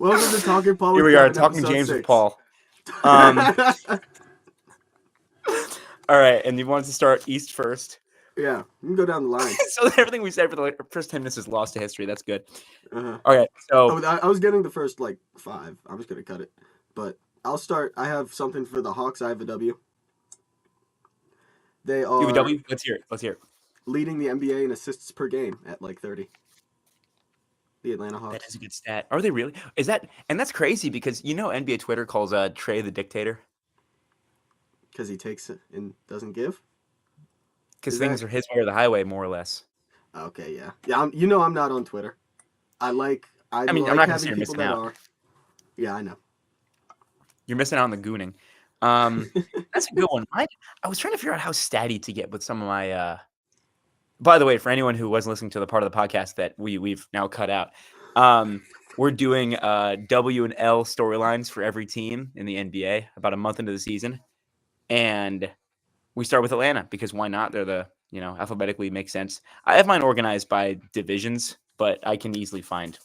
Welcome to Talking Paul Here with we are, Kevin, talking episode James with 6. Paul. All right, and you wanted to start East first. Yeah, you can go down the line. So everything we said for the first 10 minutes is lost to history. That's good. Uh-huh. Okay, so I was getting the first, 5. I was going to cut it. But I'll start. I have something for the Hawks. I have a W. They are UW, let's hear it. leading the NBA in assists per game at 30. The Atlanta Hawks. That is a good stat. Are they really? Is that? And that's crazy because NBA Twitter calls Trey the dictator. Because he takes it and doesn't give? Because things are his way or the highway, more or less. Okay, yeah. Yeah, I'm not on Twitter. I mean, I'm not going to say you're missing out. Yeah, I know. You're missing out on the gooning. That's a good one. I was trying to figure out how statty to get with some of my. By the way, for anyone who wasn't listening to the part of the podcast that we've now cut out, we're doing W and L storylines for every team in the NBA about a month into the season, and we start with Atlanta because why not? They're the alphabetically makes sense. I have mine organized by divisions, but I can easily find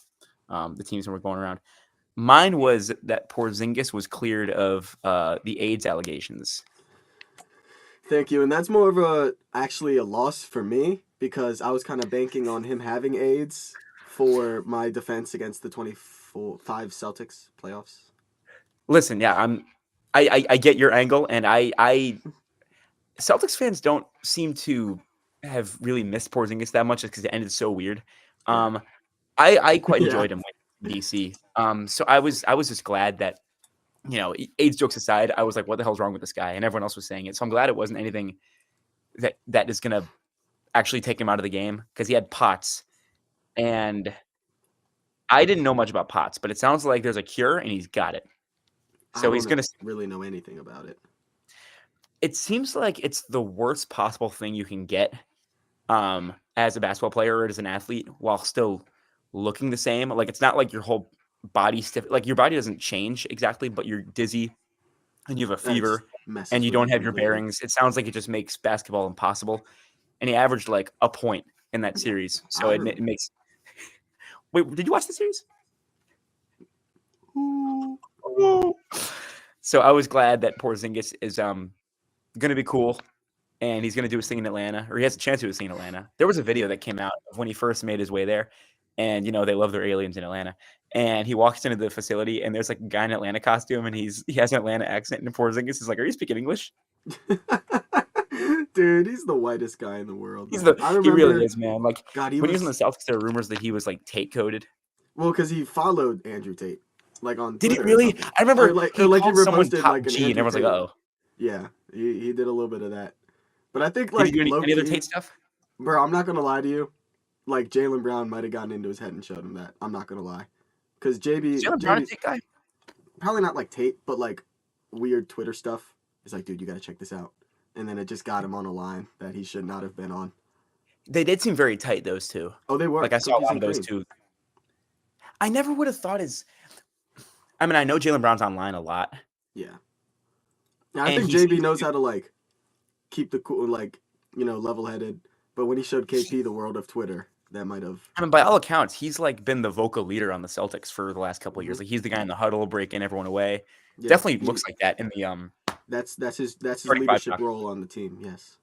the teams when we're going around. Mine was that Porzingis was cleared of the AIDS allegations. Thank you, and that's more of actually a loss for me because I was kind of banking on him having AIDS for my defense against the 25 Celtics playoffs. Listen, yeah, I get your angle, and I Celtics fans don't seem to have really missed Porzingis that much because it ended so weird. I quite enjoyed him with DC. So I was just glad that, AIDS jokes aside, I was like, what the hell's wrong with this guy? And everyone else was saying it. So I'm glad it wasn't anything that is going to actually take him out of the game because he had POTS. And I didn't know much about POTS, but it sounds like there's a cure and he's got it. So he's going to really know anything about it. It seems like it's the worst possible thing you can get as a basketball player or as an athlete while still looking the same. Like, it's not like your whole body stiff, like your body doesn't change exactly, but you're dizzy and you have a fever and you don't have your bearings. It sounds like it just makes basketball impossible. And he averaged like a point in that series. So it makes. Wait, did you watch the series? So I was glad that Porzingis is going to be cool. And he's going to do his thing in Atlanta, or he has a chance to do his thing in Atlanta. There was a video that came out of when he first made his way there. And, they love their aliens in Atlanta. And he walks into the facility, and there's like a guy in an Atlanta costume, and he has an Atlanta accent. And Porzingis is like, "Are you speaking English?" Dude, he's the whitest guy in the world. He really is, man. Like, when he was in the Celtics, there were rumors that he was like Tate coded. Well, because he followed Andrew Tate, like on Twitter. Did he really? I remember he called someone Top G, and everyone's like, "Oh." Yeah, he did a little bit of that. But I think did he do any other Tate stuff? Bro, I'm not gonna lie to you. Like Jaylen Brown might have gotten into his head and showed him that. I'm not gonna lie, because Jaylen Brown a Tate guy? Probably not like Tate, but like weird Twitter stuff. He's like, dude, you gotta check this out, and then it just got him on a line that he should not have been on. They did seem very tight, those two. Oh, they were. Like I saw a lot of those two. I never would have thought I mean, I know Jaylen Brown's online a lot. Yeah. I think JB knows how to keep the cool, level-headed. But when he showed KP the world of Twitter, that might have. I mean, by all accounts, he's been the vocal leader on the Celtics for the last couple of years. Like, he's the guy in the huddle, breaking everyone away. Yeah, definitely looks like that in the That's his leadership role on the team. Yes.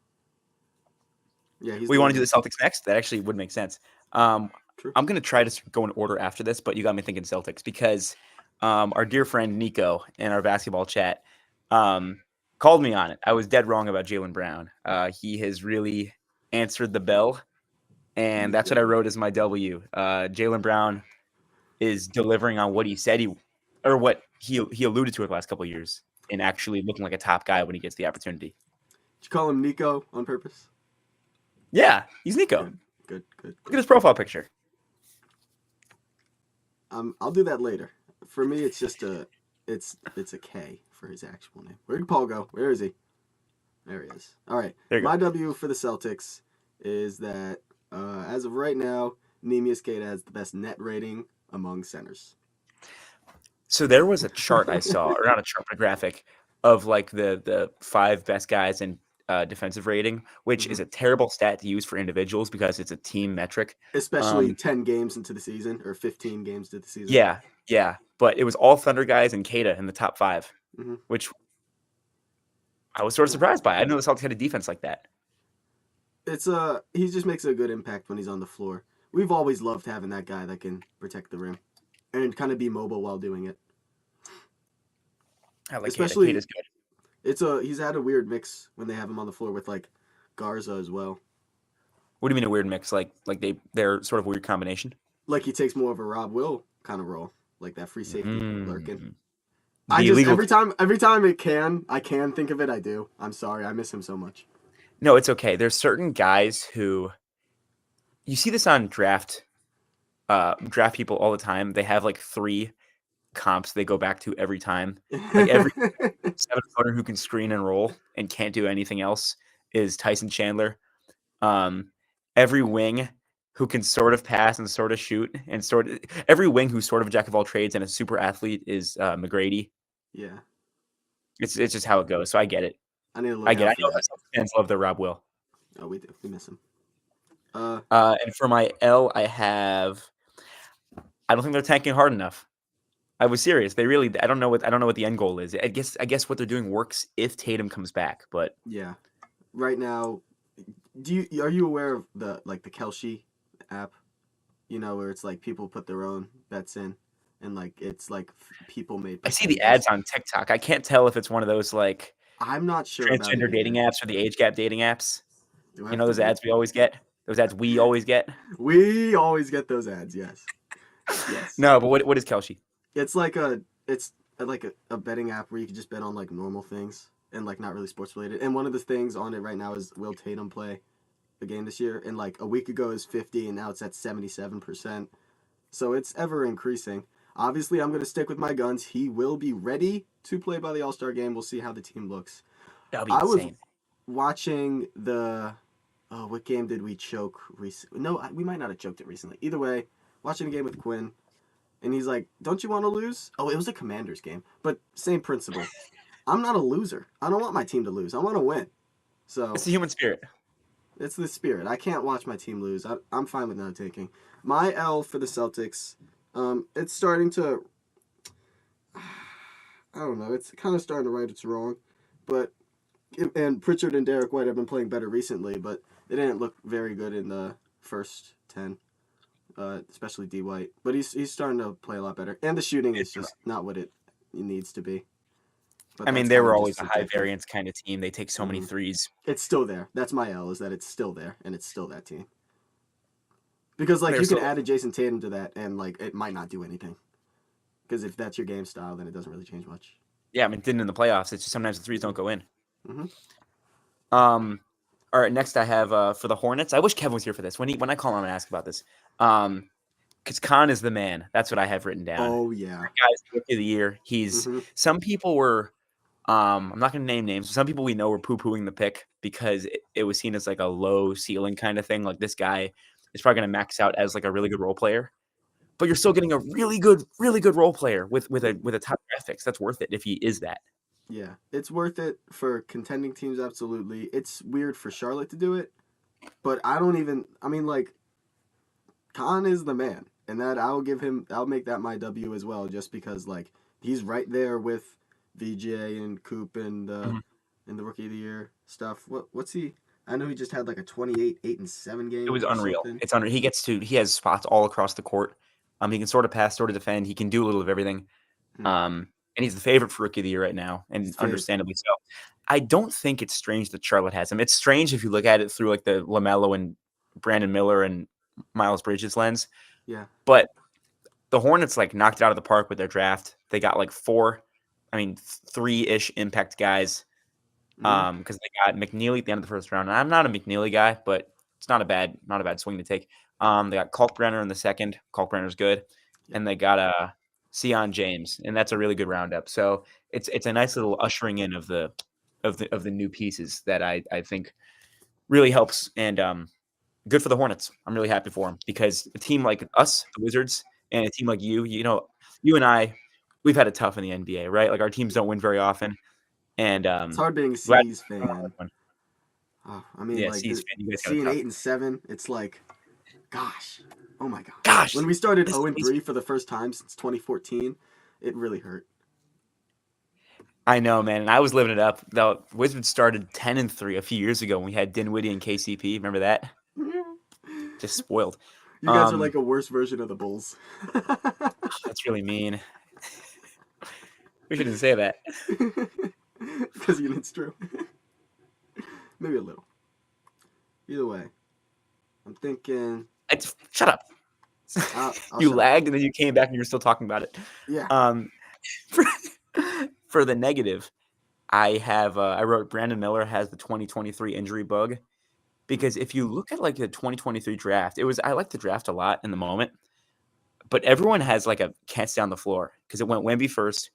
Yeah, we want to do the Celtics next. That actually would make sense. True. I'm gonna try to go in order after this, but you got me thinking Celtics because our dear friend Nico in our basketball chat called me on it. I was dead wrong about Jaylen Brown. He has really answered the bell, and that's what I wrote as my W. Jaylen Brown is delivering on what he said what he alluded to it the last couple of years, and actually looking like a top guy when he gets the opportunity. Did you call him Nico on purpose? Yeah, he's Nico. Good. Look at his profile picture. I'll do that later. For me, it's just it's a K for his actual name. Where did Paul go? Where is he? There he is. All right. My W for the Celtics is that as of right now, Neemias Queta has the best net rating among centers. So there was a chart I saw, or not a chart, but a graphic of the 5 best guys, and defensive rating, which is a terrible stat to use for individuals because it's a team metric. Especially 10 games into the season or 15 games into the season. Yeah. But it was all Thunder guys and Keita in the top 5, which I was sort of surprised by. I didn't know the Celtics had a defense like that. It's he just makes a good impact when he's on the floor. We've always loved having that guy that can protect the rim and kind of be mobile while doing it. I like Especially, Keita's good. He's had a weird mix when they have him on the floor with like Garza as well. What do you mean a weird mix? Like they're sort of a weird combination? Like he takes more of a Rob Will kind of role, like that free safety lurking. Every time I can think of it, I do. I'm sorry, I miss him so much. No, it's okay. There's certain guys who you see this on draft people all the time. They have like 3 comps they go back to every time. Like every 7-footer who can screen and roll and can't do anything else is Tyson Chandler. Every wing who can sort of pass and sort of shoot and every wing who's sort of a jack of all trades and a super athlete is McGrady. Yeah, it's just how it goes. So I get it. I need to look. I know that fans love the Rob Will. Oh, we do. We miss him. And for my L, I don't think they're tanking hard enough. I was serious. I don't know what the end goal is. I guess what they're doing works if Tatum comes back, but yeah, right now, are you aware of the Kelce app? You know, where it's like people put their own bets in, and like it's like people made. I see the ads on TikTok. I can't tell if it's one of those like I'm not sure transgender dating apps or the age gap dating apps. You know those ads we always get. Those ads we always get. We always get those ads. Yes. Yes. No, but what is Kelce? It's like a betting app where you can just bet on like normal things and like not really sports related. And one of the things on it right now is will Tatum play the game this year? And like a week ago it was 50 and now it's at 77%. So it's ever increasing. Obviously, I'm going to stick with my guns. He will be ready to play by the All-Star game. We'll see how the team looks. That'll be insane. I was watching what game did we choke recently? No, we might not have choked it recently. Either way, watching a game with Quinn, and he's like, don't you want to lose? Oh, it was a Commanders game, but same principle. I'm not a loser. I don't want my team to lose. I want to win. So it's the human spirit. It's the spirit. I can't watch my team lose. I'm fine with not taking. My L for the Celtics, it's starting to, I don't know, it's kind of starting to right its wrong. And Pritchard and Derek White have been playing better recently, but they didn't look very good in the first 10, especially D. White. But he's starting to play a lot better. And the shooting is just not what it needs to be. But I mean, they were always a high variance kind of team. They take so many threes. It's still there. That's my L, is that it's still there, and it's still that team. Because, like, you can add a Jason Tatum to that, and, like, it might not do anything. Because if that's your game style, then it doesn't really change much. Yeah, I mean, it didn't in the playoffs. It's just sometimes the threes don't go in. Mm-hmm. All right, next I have for the Hornets. I wish Kevin was here for this. When I call him and ask about this. Because Khan is the man. That's what I have written down. Oh, yeah. Guy's Rookie of the Year. He's some people were I'm not going to name names. Some people we know were poo-pooing the pick because it was seen as like a low ceiling kind of thing. Like this guy is probably going to max out as like a really good role player, but you're still getting a really good role player with a top graphics. That's worth it if he is that. Yeah, it's worth it for contending teams. Absolutely. It's weird for Charlotte to do it, but I mean, like, Khan is the man, and that I'll make that my W as well, just because like he's right there with VJ and Coop and the Rookie of the Year stuff. What's he? I know he just had like a 28, 8-7 game. It was unreal. It's unreal. He has spots all across the court. He can sort of pass, sort of defend. He can do a little of everything. And he's the favorite for Rookie of the Year right now, and understandably so. I don't think it's strange that Charlotte has him. It's strange if you look at it through like the LaMelo and Brandon Miller and Miles Bridges lens. Yeah. But the Hornets like knocked it out of the park with their draft. They got like 3-ish impact guys. Because they got McNeely at the end of the first round. And I'm not a McNeely guy, but it's not a bad swing to take. They got Kalkbrenner in the second. Kalkbrenner's good. Yeah. And they got Sion James, and that's a really good roundup. So it's a nice little ushering in of the new pieces that I think really helps, and good for the Hornets. I'm really happy for them because a team like us, the Wizards, and a team like you and I, we've had it tough in the NBA, right? Like our teams don't win very often, and it's hard being a C's fan. Oh, I mean, Yeah, like C's fan, you guys got it seeing tough. 8-7, it's like, gosh, oh my gosh. Gosh, When we started this is 0-3 crazy. for the first time since 2014, it really hurt. I know, man. And I was living it up. The Wizards started 10-3 a few years ago when we had Dinwiddie and KCP. Remember that? Just spoiled. You guys are like a worse version of the Bulls. That's really mean. We shouldn't say that. Because it's true. Maybe a little. Either way, I'm thinking. Shut up. I'll You shut lagged and then you came back and you were still talking about it. Yeah. For, for the negative, I wrote Brandon Miller has the 2023 injury bug. Because if you look at like the 2023 draft, I like the draft a lot in the moment, but everyone has like a cats down the floor because it went Wemby first,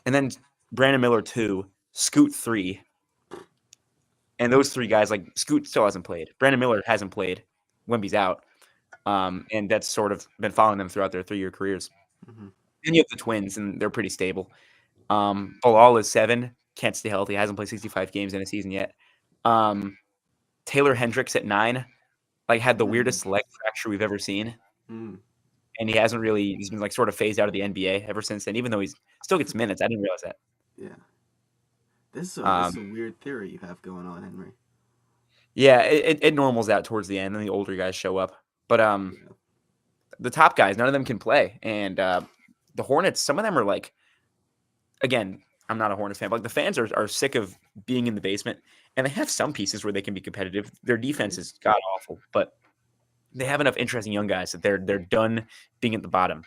and then Brandon Miller 2, Scoot 3, and those three guys, like Scoot still hasn't played, Brandon Miller hasn't played, Wemby's out, and that's sort of been following them throughout their 3-year careers. Mm-hmm. Then you have the Twins, and they're pretty stable. Bilal is 7, can't stay healthy, hasn't played 65 games in a season yet. Taylor Hendricks at 9. Like, had the weirdest leg fracture we've ever seen. Mm. And he's been like sort of phased out of the NBA ever since then, even though he's still gets minutes. I didn't realize that. Yeah. This is a weird theory you have going on, Henry. Yeah, it normals out towards the end, and the older guys show up. But the top guys, none of them can play. And the Hornets, some of them are like, again, I'm not a Hornets fan, but like the fans are sick of being in the basement. And they have some pieces where they can be competitive. Their defense is god awful, but they have enough interesting young guys that they're done being at the bottom,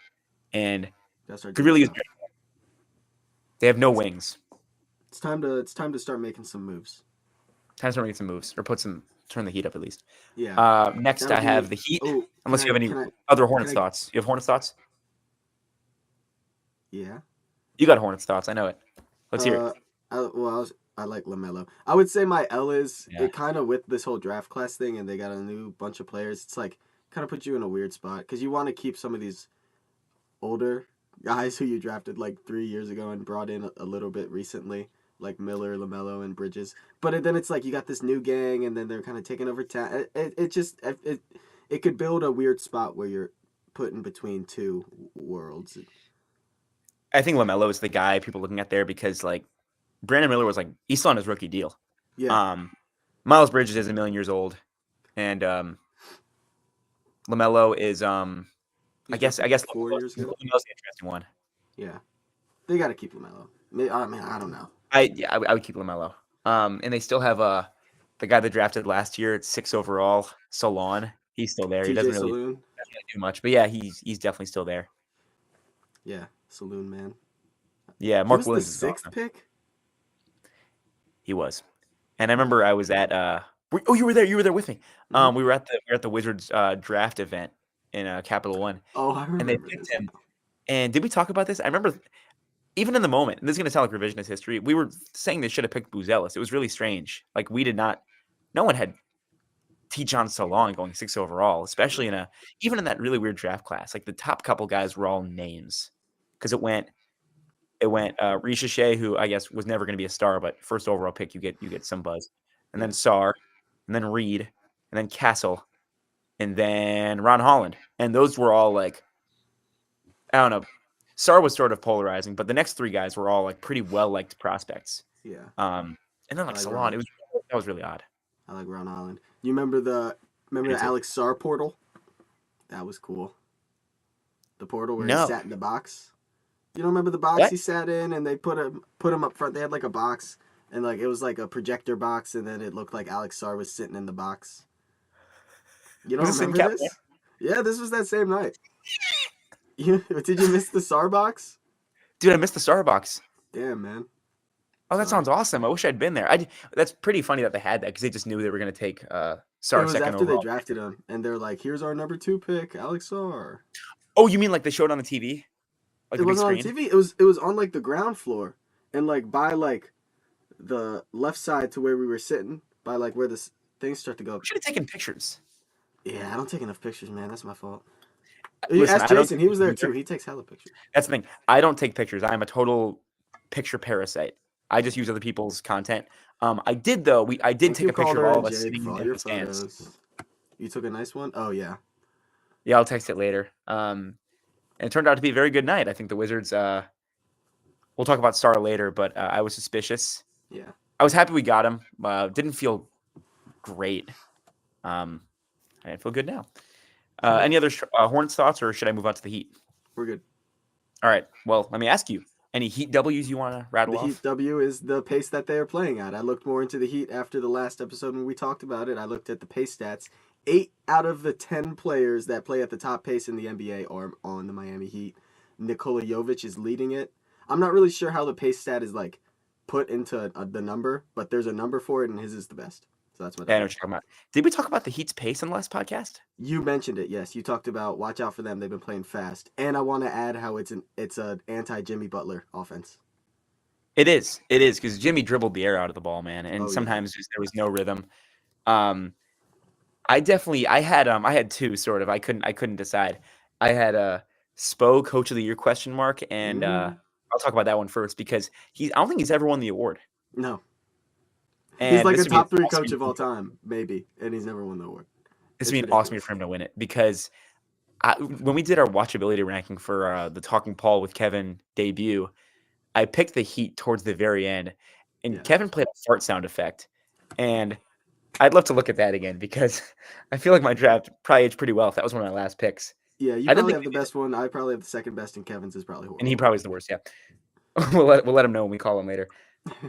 and could really use. They have no wings. It's time to start making some moves. Time to start making some moves or turn the heat up at least. Yeah. Next, I have the Heat. Oh, unless you have any other Hornets thoughts. You have Hornets thoughts? Yeah. You got Hornets thoughts. I know it. Let's hear it. I like LaMelo. I would say my L is it kind of with this whole draft class thing, and they got a new bunch of players. It's like kind of puts you in a weird spot because you want to keep some of these older guys who you drafted like 3 years ago and brought in a little bit recently, like Miller, LaMelo, and Bridges. But then it's like you got this new gang, and then they're kind of taking over town. It could build a weird spot where you're put in between two worlds. I think LaMelo is the guy people looking at there because like Brandon Miller was like he's still on his rookie deal. Yeah. Miles Bridges is 1,000,000 years old, and LaMelo is I guess 4 years ago. LaMelo's the interesting one. Yeah, they got to keep LaMelo. I mean, I don't know. I would keep LaMelo. And they still have the guy that drafted last year at 6 overall, Solon. He's still there. He doesn't really do much, but yeah, he's definitely still there. Yeah, Saloon man. Yeah, Mark Williams was the 6th pick. He was, and I remember I was at you were there. You were there with me. We were at the Wizards draft event in Capital One. Oh, I remember. And they picked him. And did we talk about this? I remember, even in the moment, and this is going to sound like revisionist history. We were saying they should have picked Buzelis. It was really strange. Like we did not. No one had T-John Solon going 6 overall, especially even in that really weird draft class. Like the top couple guys were all names because it went Risha Shea, who I guess was never going to be a star, but first overall pick, you get some buzz, and then Sarr, and then Reed, and then Castle, and then Ron Holland, and those were all like, I don't know. Sarr was sort of polarizing, but the next 3 guys were all like pretty well liked prospects. Yeah. And then like Solon, that was really odd. I like Ron Holland. You remember the Alex Sarr portal? That was cool. The portal where he sat in the box. You don't remember the box he sat in, and they put him up front. They had like a box, and like it was like a projector box, and then it looked like Alex Sarr was sitting in the box. You don't remember this? Yeah, this was that same night. Did you miss the Sarr box? Dude, I missed the Sarr box. Damn, man. Oh, that sounds awesome. I wish I'd been there. That's pretty funny that they had that because they just knew they were going to take Sarr second overall. It was after they drafted him, and they're like, here's our number 2 pick, Alex Sarr. Oh, you mean like they showed on the TV? Like it wasn't on TV. It was on like the ground floor, and like by like the left side to where we were sitting, by like where the things start to go. You should have taken pictures. Yeah, I don't take enough pictures, man. That's my fault. Listen, ask Jason. He was there too. He takes hella pictures. That's the thing. I don't take pictures. I'm a total picture parasite. I just use other people's content. I did though. I did Thank take you, a picture of Calder all and of us Jake, sitting for all in your the stands. photos. You took a nice one? Oh, yeah. Yeah, I'll text it later. And it turned out to be a very good night. I think the Wizards. We'll talk about Star later, but I was suspicious. Yeah. I was happy we got him. Didn't feel great. I feel good now. Any other Hornets thoughts, or should I move on to the Heat? We're good. All right. Well, let me ask you. Any Heat W's you want to rattle The off? Heat W is the pace that they are playing at. I looked more into the Heat after the last episode when we talked about it. I looked at the pace stats. 8 out of the 10 players that play at the top pace in the NBA are on the Miami Heat. Nikola Jovic is leading it. I'm not really sure how the pace stat is like put into the number, but there's a number for it, and his is the best. So that's what I know what you're talking about. Did we talk about the Heat's pace in the last podcast? You mentioned it, yes. You talked about watch out for them. They've been playing fast, and I want to add how it's an anti Jimmy Butler offense. It is because Jimmy dribbled the air out of the ball, man, and sometimes there was no rhythm. I had two sort of. I couldn't decide. I had a Spo Coach of the Year question mark, and I'll talk about that one first because I don't think he's ever won the award. No, and he's like a top 3 coach of all time, maybe, and he's never won the award. This would be an awesome year for him to win it because when we did our watchability ranking for the Talking Paul with Kevin debut, I picked the Heat towards the very end, and Kevin played a fart sound effect, and I'd love to look at that again because I feel like my draft probably aged pretty well if that was one of my last picks. Yeah, you probably have the best one. I probably have the second best, and Kevin's is probably horrible. And he probably is the worst, yeah. we'll let him know when we call him later.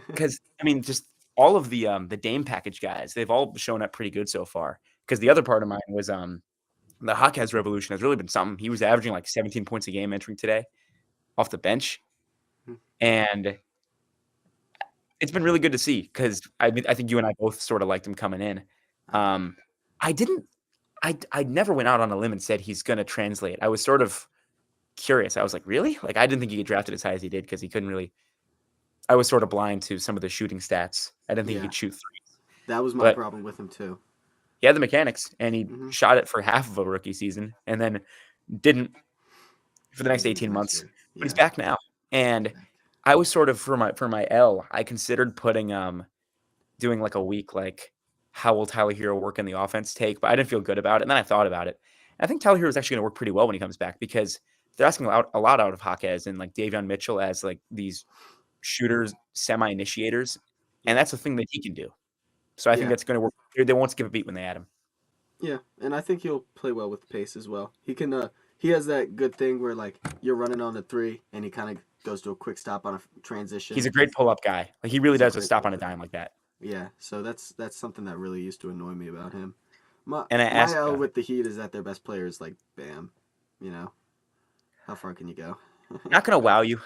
Because, I mean, just all of the Dame package guys, they've all shown up pretty good so far. Because the other part of mine was the Hawkeyes revolution has really been something. He was averaging like 17 points a game entering today off the bench. And it's been really good to see because I think you and I both sort of liked him coming in. I never went out on a limb and said he's going to translate. I was sort of curious. I was like, really? Like, I didn't think he get drafted as high as he did because he couldn't really. I was sort of blind to some of the shooting stats. I didn't think he could shoot threes. That was my problem with him too. He had the mechanics, and he shot it for half of a rookie season, and then didn't for the next 18 months. But he's back now, and I was sort of for my L. I considered putting doing like a week like how will Tyler Hero work in the offense take, but I didn't feel good about it. And then I thought about it. And I think Tyler Hero is actually going to work pretty well when he comes back because they're asking a lot out of Hawkes and like Davion Mitchell as like these shooters, semi-initiators, and that's the thing that he can do. So I think that's going to work. They won't skip a beat when they add him. Yeah, and I think he'll play well with the pace as well. He can. He has that good thing where like you're running on the 3, and he kind of goes to a quick stop on a transition. He's a great pull-up guy. Like he really does a stop on a dime like that. Yeah, so that's something that really used to annoy me about him. My L with the Heat is that their best player is like Bam. You know, how far can you go? Not gonna wow you.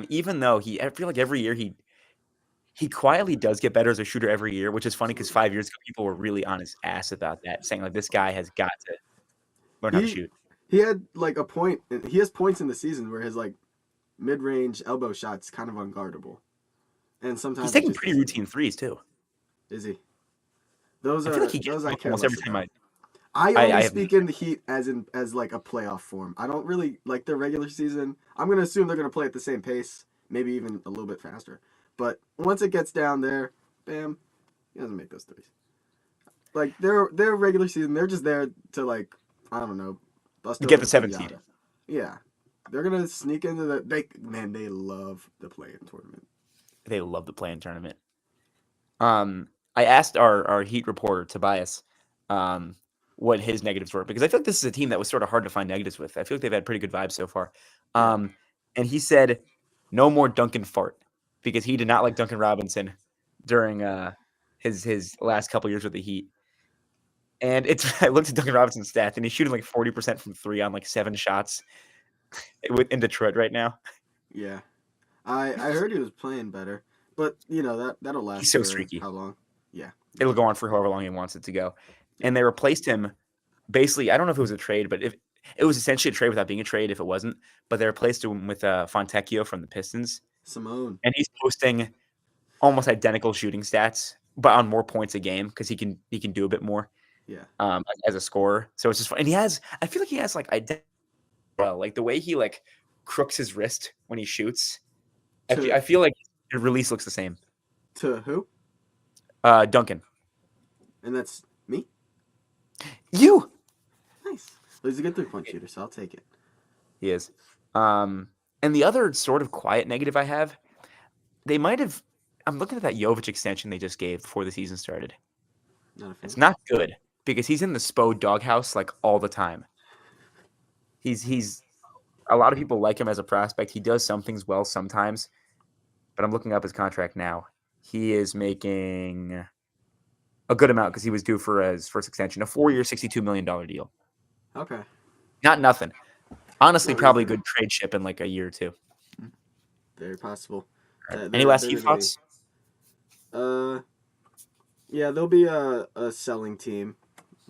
Even though I feel like every year he quietly does get better as a shooter every year, which is funny because 5 years ago people were really on his ass about that, saying like this guy has got to learn how to shoot. He had like a point. He has points in the season where his like mid-range elbow shots kind of unguardable, and sometimes he's taking pretty routine threes too. Is he? Those I are feel like he those I care almost every time. I only speak in the Heat as like a playoff form. I don't really like their regular season. I'm gonna assume they're gonna play at the same pace, maybe even a little bit faster. But once it gets down there, Bam, he doesn't make those threes. Like their regular season, they're just there to like I don't know, get the 7th seed. Yeah, they're gonna sneak into the. They love the play-in tournament. They love the play-in tournament. I asked our Heat reporter Tobias, what his negatives were because I feel like this is a team that was sort of hard to find negatives with. I feel like they've had pretty good vibes so far. And he said, no more Duncan fart because he did not like Duncan Robinson during his last couple years with the Heat. And I looked at Duncan Robinson's stats, and he's shooting like 40% from 3 on like 7 shots in Detroit right now. Yeah, I heard he was playing better, but you know that'll last. He's so streaky. How long? Yeah, it'll go on for however long he wants it to go. And they replaced him. Basically, I don't know if it was a trade, but if it was essentially a trade without being a trade, if it wasn't, but they replaced him with Fontecchio from the Pistons. Simone, and he's posting almost identical shooting stats, but on more points a game because he can do a bit more. Yeah. As a scorer, so it's just fun. And I feel like he has like identical, like the way he like crooks his wrist when he shoots. To I feel like the release looks the same. to who? Duncan. And that's me. You. Nice. Well, he's a good 3-point shooter, so I'll take it. He is. And the other sort of quiet negative I have, they might have. I'm looking at that Jovic extension they just gave before the season started. Not a fan. It's not good because he's in the Spo doghouse like all the time. He's a lot of people like him as a prospect. He does some things well sometimes, but I'm looking up his contract now. He is making a good amount because he was due for his first extension, a 4-year, $62 million deal. Okay. Not nothing. Honestly, Not probably a nothing. good trade ship in like a year or two. Very possible. Right. Any last few gonna be, thoughts? yeah, they'll be a selling team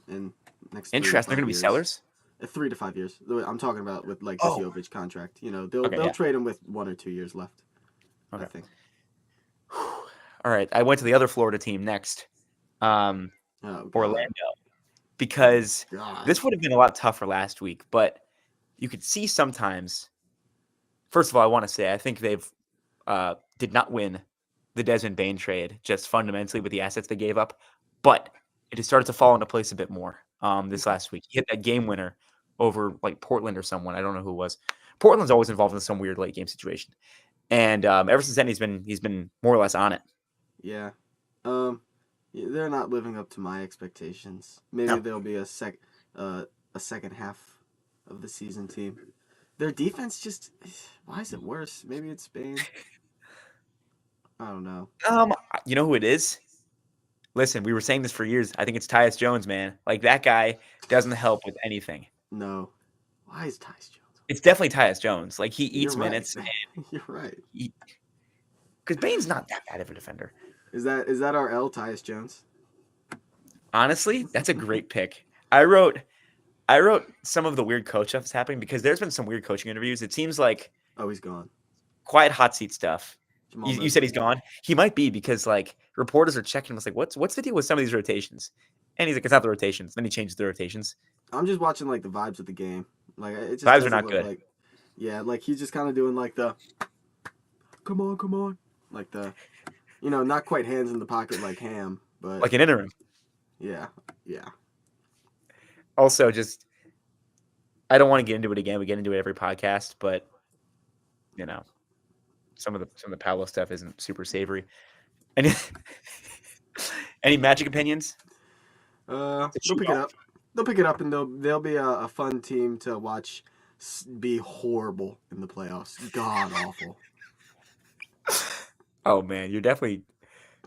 in next 3 to Interesting. They're 5 going to be years. sellers? 3 to 5 years. I'm talking about with like this Jovic contract. You know, they'll trade him with 1 or 2 years left. Okay. I think. All right. I went to the other Florida team next. Orlando. Because this would have been a lot tougher last week, but you could see sometimes. First of all, I want to say I think they've did not win the Desmond Bane trade just fundamentally with the assets they gave up, but it has started to fall into place a bit more this last week. He hit that game winner over like Portland or someone. I don't know who it was. Portland's always involved in some weird late game situation, and ever since then he's been more or less on it. Yeah. They're not living up to my expectations. Maybe they'll be a second half of the season team. Their defense just, why is it worse? Maybe it's Spain. I don't know. You know who it is? Listen, we were saying this for years. I think it's Tyus Jones, man. Like that guy doesn't help with anything. No. Why is Tyus Jones? It's definitely Tyus Jones. Like he eats minutes. You're right. Because Bane's not that bad of a defender. Is that our L, Tyus Jones? Honestly, that's a great pick. I wrote some of the weird coach stuff that's happening because there's been some weird coaching interviews. It seems like he's gone. Quiet hot seat stuff. You said he's gone. He might be because like reporters are checking. Was like, what's the deal with some of these rotations? And he's like, it's not the rotations. Then he changes the rotations. I'm just watching like the vibes of the game. Like it just vibes are not good. Like he's just kind of doing like the come on, like the not quite hands in the pocket like Ham, but like an interim. Yeah. Also, just I don't want to get into it again. We get into it every podcast, but some of the Paolo stuff isn't super savory. Any Magic opinions? They'll pick it up. They'll pick it up, and they'll be a fun team to watch. Be horrible in the playoffs. God awful. Oh man, you're definitely.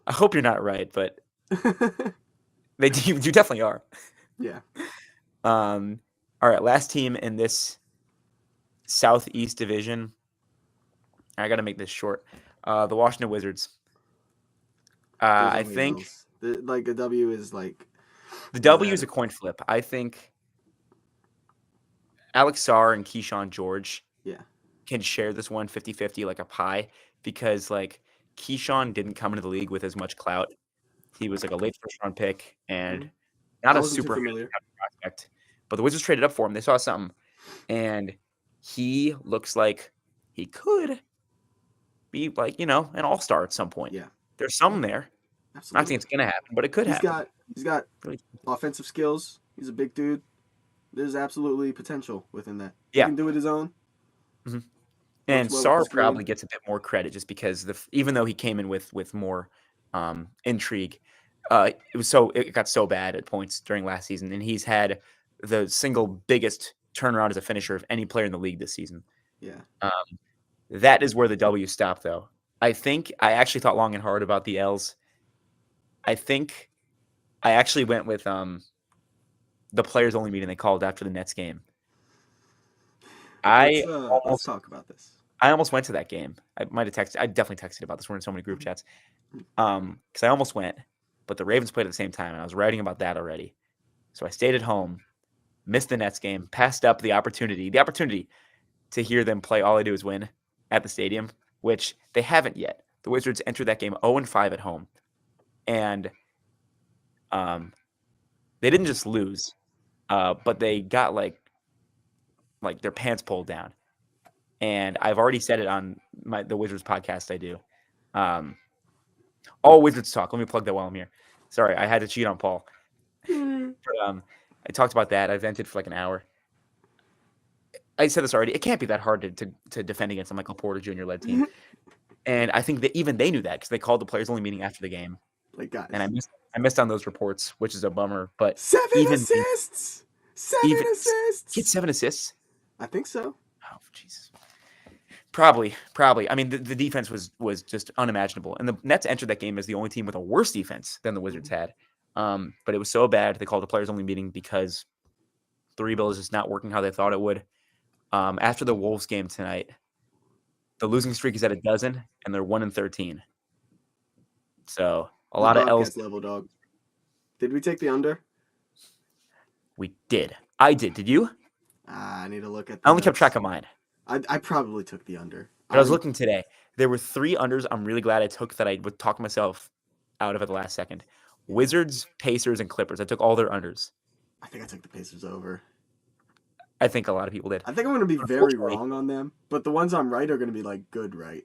I hope you're not right, but you definitely are. Yeah. All right, last team in this Southeast Division. I got to make this short. The Washington Wizards. I think a W is like the W is a coin flip. I think Alex Sarr and Keyshawn George can share this one 50-50 like a pie because like Keyshawn didn't come into the league with as much clout. He was like a late first round pick and not a super familiar prospect. But the Wizards traded up for him. They saw something. And he looks like he could be like, an all-star at some point. Yeah. There's something there. Absolutely. Not saying it's going to happen, but it could happen. He's got offensive skills. He's a big dude. There's absolutely potential within that. He can do it his own. Mm-hmm. And Sarr probably gets a bit more credit just because even though he came in with more intrigue, it got so bad at points during last season, and he's had the single biggest turnaround as a finisher of any player in the league this season. Yeah. That is where the W stopped, though. I think I actually thought long and hard about the L's. I think I actually went with the players only meeting they called after the Nets game. Let's talk about this. I almost went to that game. I might have texted. I definitely texted about this. We're in so many group chats. Because I almost went, but the Ravens played at the same time, and I was writing about that already. So I stayed at home, missed the Nets game, passed up the opportunity to hear them play All I Do Is Win at the stadium, which they haven't yet. The Wizards entered that game 0-5 at home, and they didn't just lose, but they got like their pants pulled down. and I've already said it on the Wizards podcast I do. All Wizards talk. Let me plug that while I'm here. Sorry, I had to cheat on Paul. But, I talked about that. I vented for like an hour. I said this already. It can't be that hard to defend against a Michael Porter Jr. led team. And I think that even they knew that because they called the players only meeting after the game. Like, guys. And I missed on those reports, which is a bummer. But 7 assists! 7 assists! He had 7 assists? I think so. Oh, Jesus. Probably. I mean, the defense was just unimaginable. And the Nets entered that game as the only team with a worse defense than the Wizards had. But it was so bad, they called the players only meeting because the rebuild is just not working how they thought it would. After the Wolves game tonight, the losing streak is at 12, and they're 1-13. So a lot of L's. Level, dog. Did we take the under? We did. I did. Did you? I need to look at. I only kept track of mine. I probably took the under. But I was looking today. There were 3 unders I'm really glad I took that I would talk myself out of at the last second. Wizards, Pacers, and Clippers. I took all their unders. I think I took the Pacers over. I think a lot of people did. I think I'm going to be very wrong on them, but the ones I'm right are going to be like good right.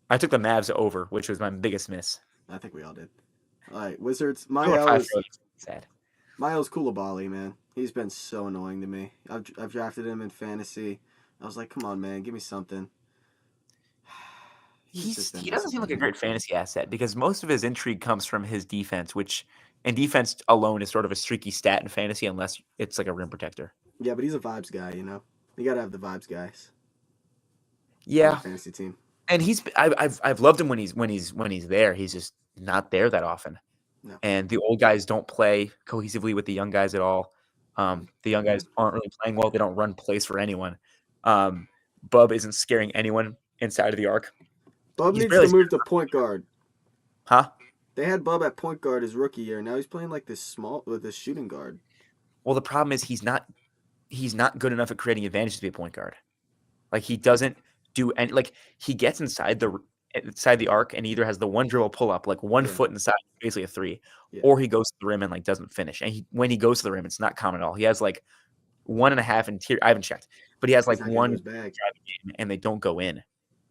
I took the Mavs over, which was my biggest miss. I think we all did. All right, Wizards. Sad. Miles Koulibaly, man. He's been so annoying to me. I've drafted him in fantasy. I was like, come on, man, give me something. He doesn't seem like a great fantasy asset because most of his intrigue comes from his defense, and defense alone is sort of a streaky stat in fantasy unless it's like a rim protector. Yeah, but he's a vibes guy, you know. You got to have the vibes guys. Yeah, fantasy team. And I've loved him when he's there. He's just not there that often. No. And the old guys don't play cohesively with the young guys at all. The young guys aren't really playing well. They don't run plays for anyone. Bub isn't scaring anyone inside of the arc. Bub needs to move to point guard. Huh? They had Bub at point guard his rookie year. Now he's playing like this shooting guard. Well, the problem is he's not good enough at creating advantage to be a point guard. Like he doesn't do any. Like he gets inside the arc and either has the one dribble pull up, like 1 foot inside, basically a 3, or he goes to the rim and like doesn't finish. And when he goes to the rim, it's not common at all. He has like 1.5 interior. I haven't checked, but he has like one drive game, and they don't go in.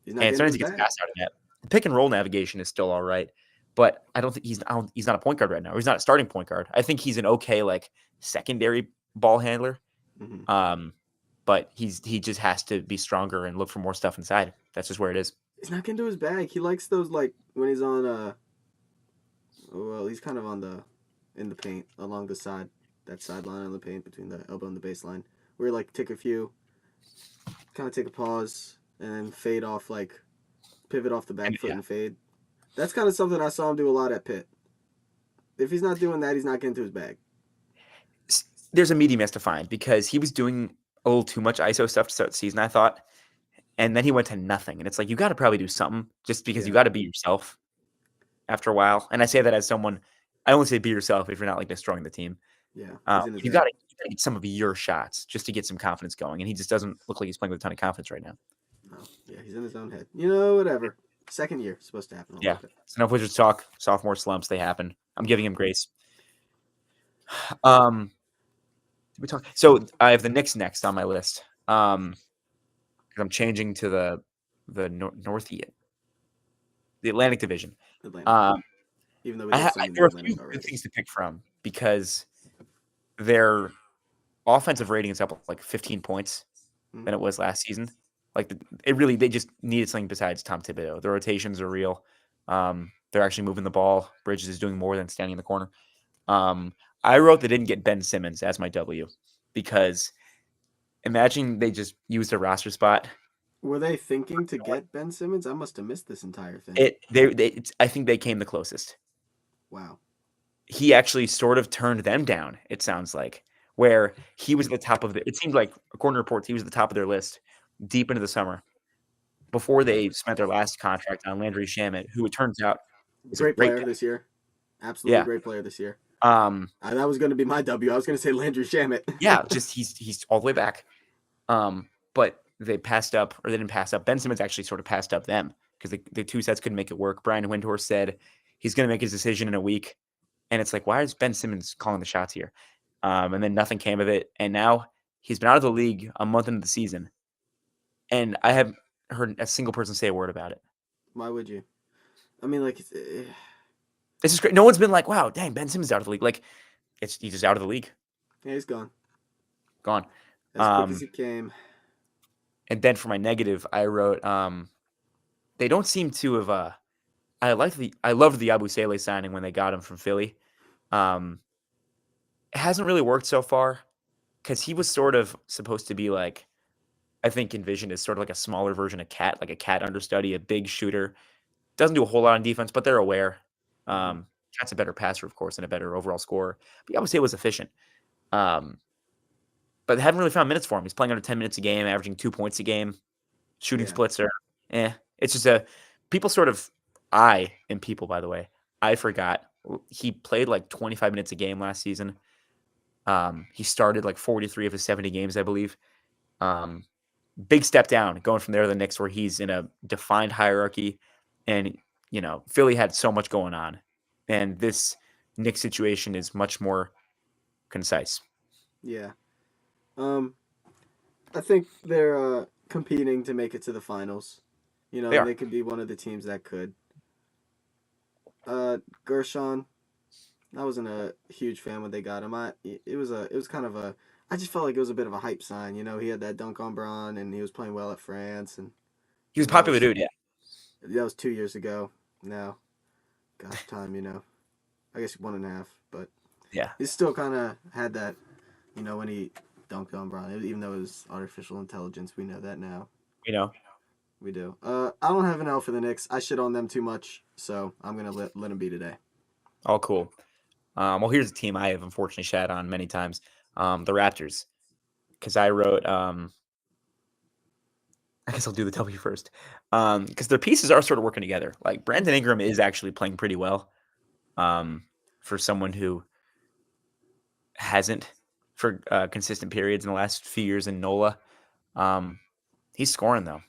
And sometimes he gets passed out of that. The pick and roll navigation is still all right, but I don't think he's not a point guard right now. Or he's not a starting point guard. I think he's an okay like secondary ball handler. Mm-hmm. But he just has to be stronger and look for more stuff inside. That's just where it is. He's not getting to his bag. He likes those like when he's on he's kind of in the paint along the side, that sideline on the paint between the elbow and the baseline, where you like take a few, kind of take a pause and then fade off, like pivot off the back foot and fade. That's kind of something I saw him do a lot at Pitt. If he's not doing that, he's not getting to his bag. There's a medium he has to find because he was doing a little too much ISO stuff to start the season, I thought. And then he went to nothing. And it's like, you got to probably do something just because you got to be yourself after a while. And I say that as someone, I only say be yourself if you're not like destroying the team. Yeah. You got to get some of your shots just to get some confidence going. And he just doesn't look like he's playing with a ton of confidence right now. No. Yeah, he's in his own head. You know, whatever. Second year, supposed to happen. Yeah. It's enough Wizards talk. Sophomore slumps, they happen. I'm giving him grace. We talk. So I have the Knicks next on my list. I'm changing to the Northeast, the Atlantic Division. Even though there are a few good things to pick from because their offensive rating is up like 15 points than it was last season. Like they just needed something besides Tom Thibodeau. The rotations are real. They're actually moving the ball. Bridges is doing more than standing in the corner. I wrote they didn't get Ben Simmons as my W because imagine they just used a roster spot. Were they thinking to get Ben Simmons? I must have missed this entire thing. I think they came the closest. Wow. He actually sort of turned them down, it sounds like, where he was at the top of it seemed like, according to reports, he was at the top of their list deep into the summer before they spent their last contract on Landry Shamet, who it turns out is great player this year. Absolutely great player this year. That was going to be my W. I was going to say Landry Shamet. Yeah, just he's all the way back. But they passed up, or they didn't pass up. Ben Simmons actually sort of passed up them because the two sets couldn't make it work. Brian Windhorst said he's going to make his decision in a week. And it's like, why is Ben Simmons calling the shots here? And then nothing came of it. And now he's been out of the league a month into the season. and I haven't heard a single person say a word about it. Why would you? I mean, like, This is great. No one's been like, "Wow, dang, Ben Simmons out of the league." Like, he's just out of the league, yeah, he's gone gone. as quick as he came. And then for my negative, I wrote, they don't seem to have. I loved the Abusele signing when they got him from Philly. Um, it hasn't really worked so far because he was sort of supposed to be like, I think envisioned as sort of like a smaller version of Cat, like a Cat understudy, a big shooter. Doesn't do a whole lot on defense, but they're aware. Cat's a better passer, of course, and a better overall scorer. But Abusele was efficient. Um, but they haven't really found minutes for him. He's playing under 10 minutes a game, averaging 2 points a game. Shooting Yeah. splits are, It's just people sort of, people, by the way, I forgot. He played like 25 minutes a game last season. He started like 43 of his 70 games, I believe. Big step down going from there to the Knicks, where he's in a defined hierarchy. And, Philly had so much going on. And this Knicks situation is much more concise. Yeah. I think they're competing to make it to the finals. They could be one of the teams that could. Gershon, I wasn't a huge fan when they got him. It was kind of a. I just felt like it was a bit of a hype sign. He had that dunk on Braun, and he was playing well at France, and He was a popular dude, yeah. That was 2 years ago. Now, gosh, time. I guess 1.5, but yeah, he still kind of had that. When he dunked on Braun, even though it was artificial intelligence, we know that now. We do. I don't have an L for the Knicks. I shit on them too much, so I'm gonna let them be today. All cool. Well, here's a team I have unfortunately shat on many times. The Raptors, because I wrote. I guess I'll do the W first, because their pieces are sort of working together. Like Brandon Ingram is actually playing pretty well, for someone who hasn't for consistent periods in the last few years in NOLA. He's scoring though,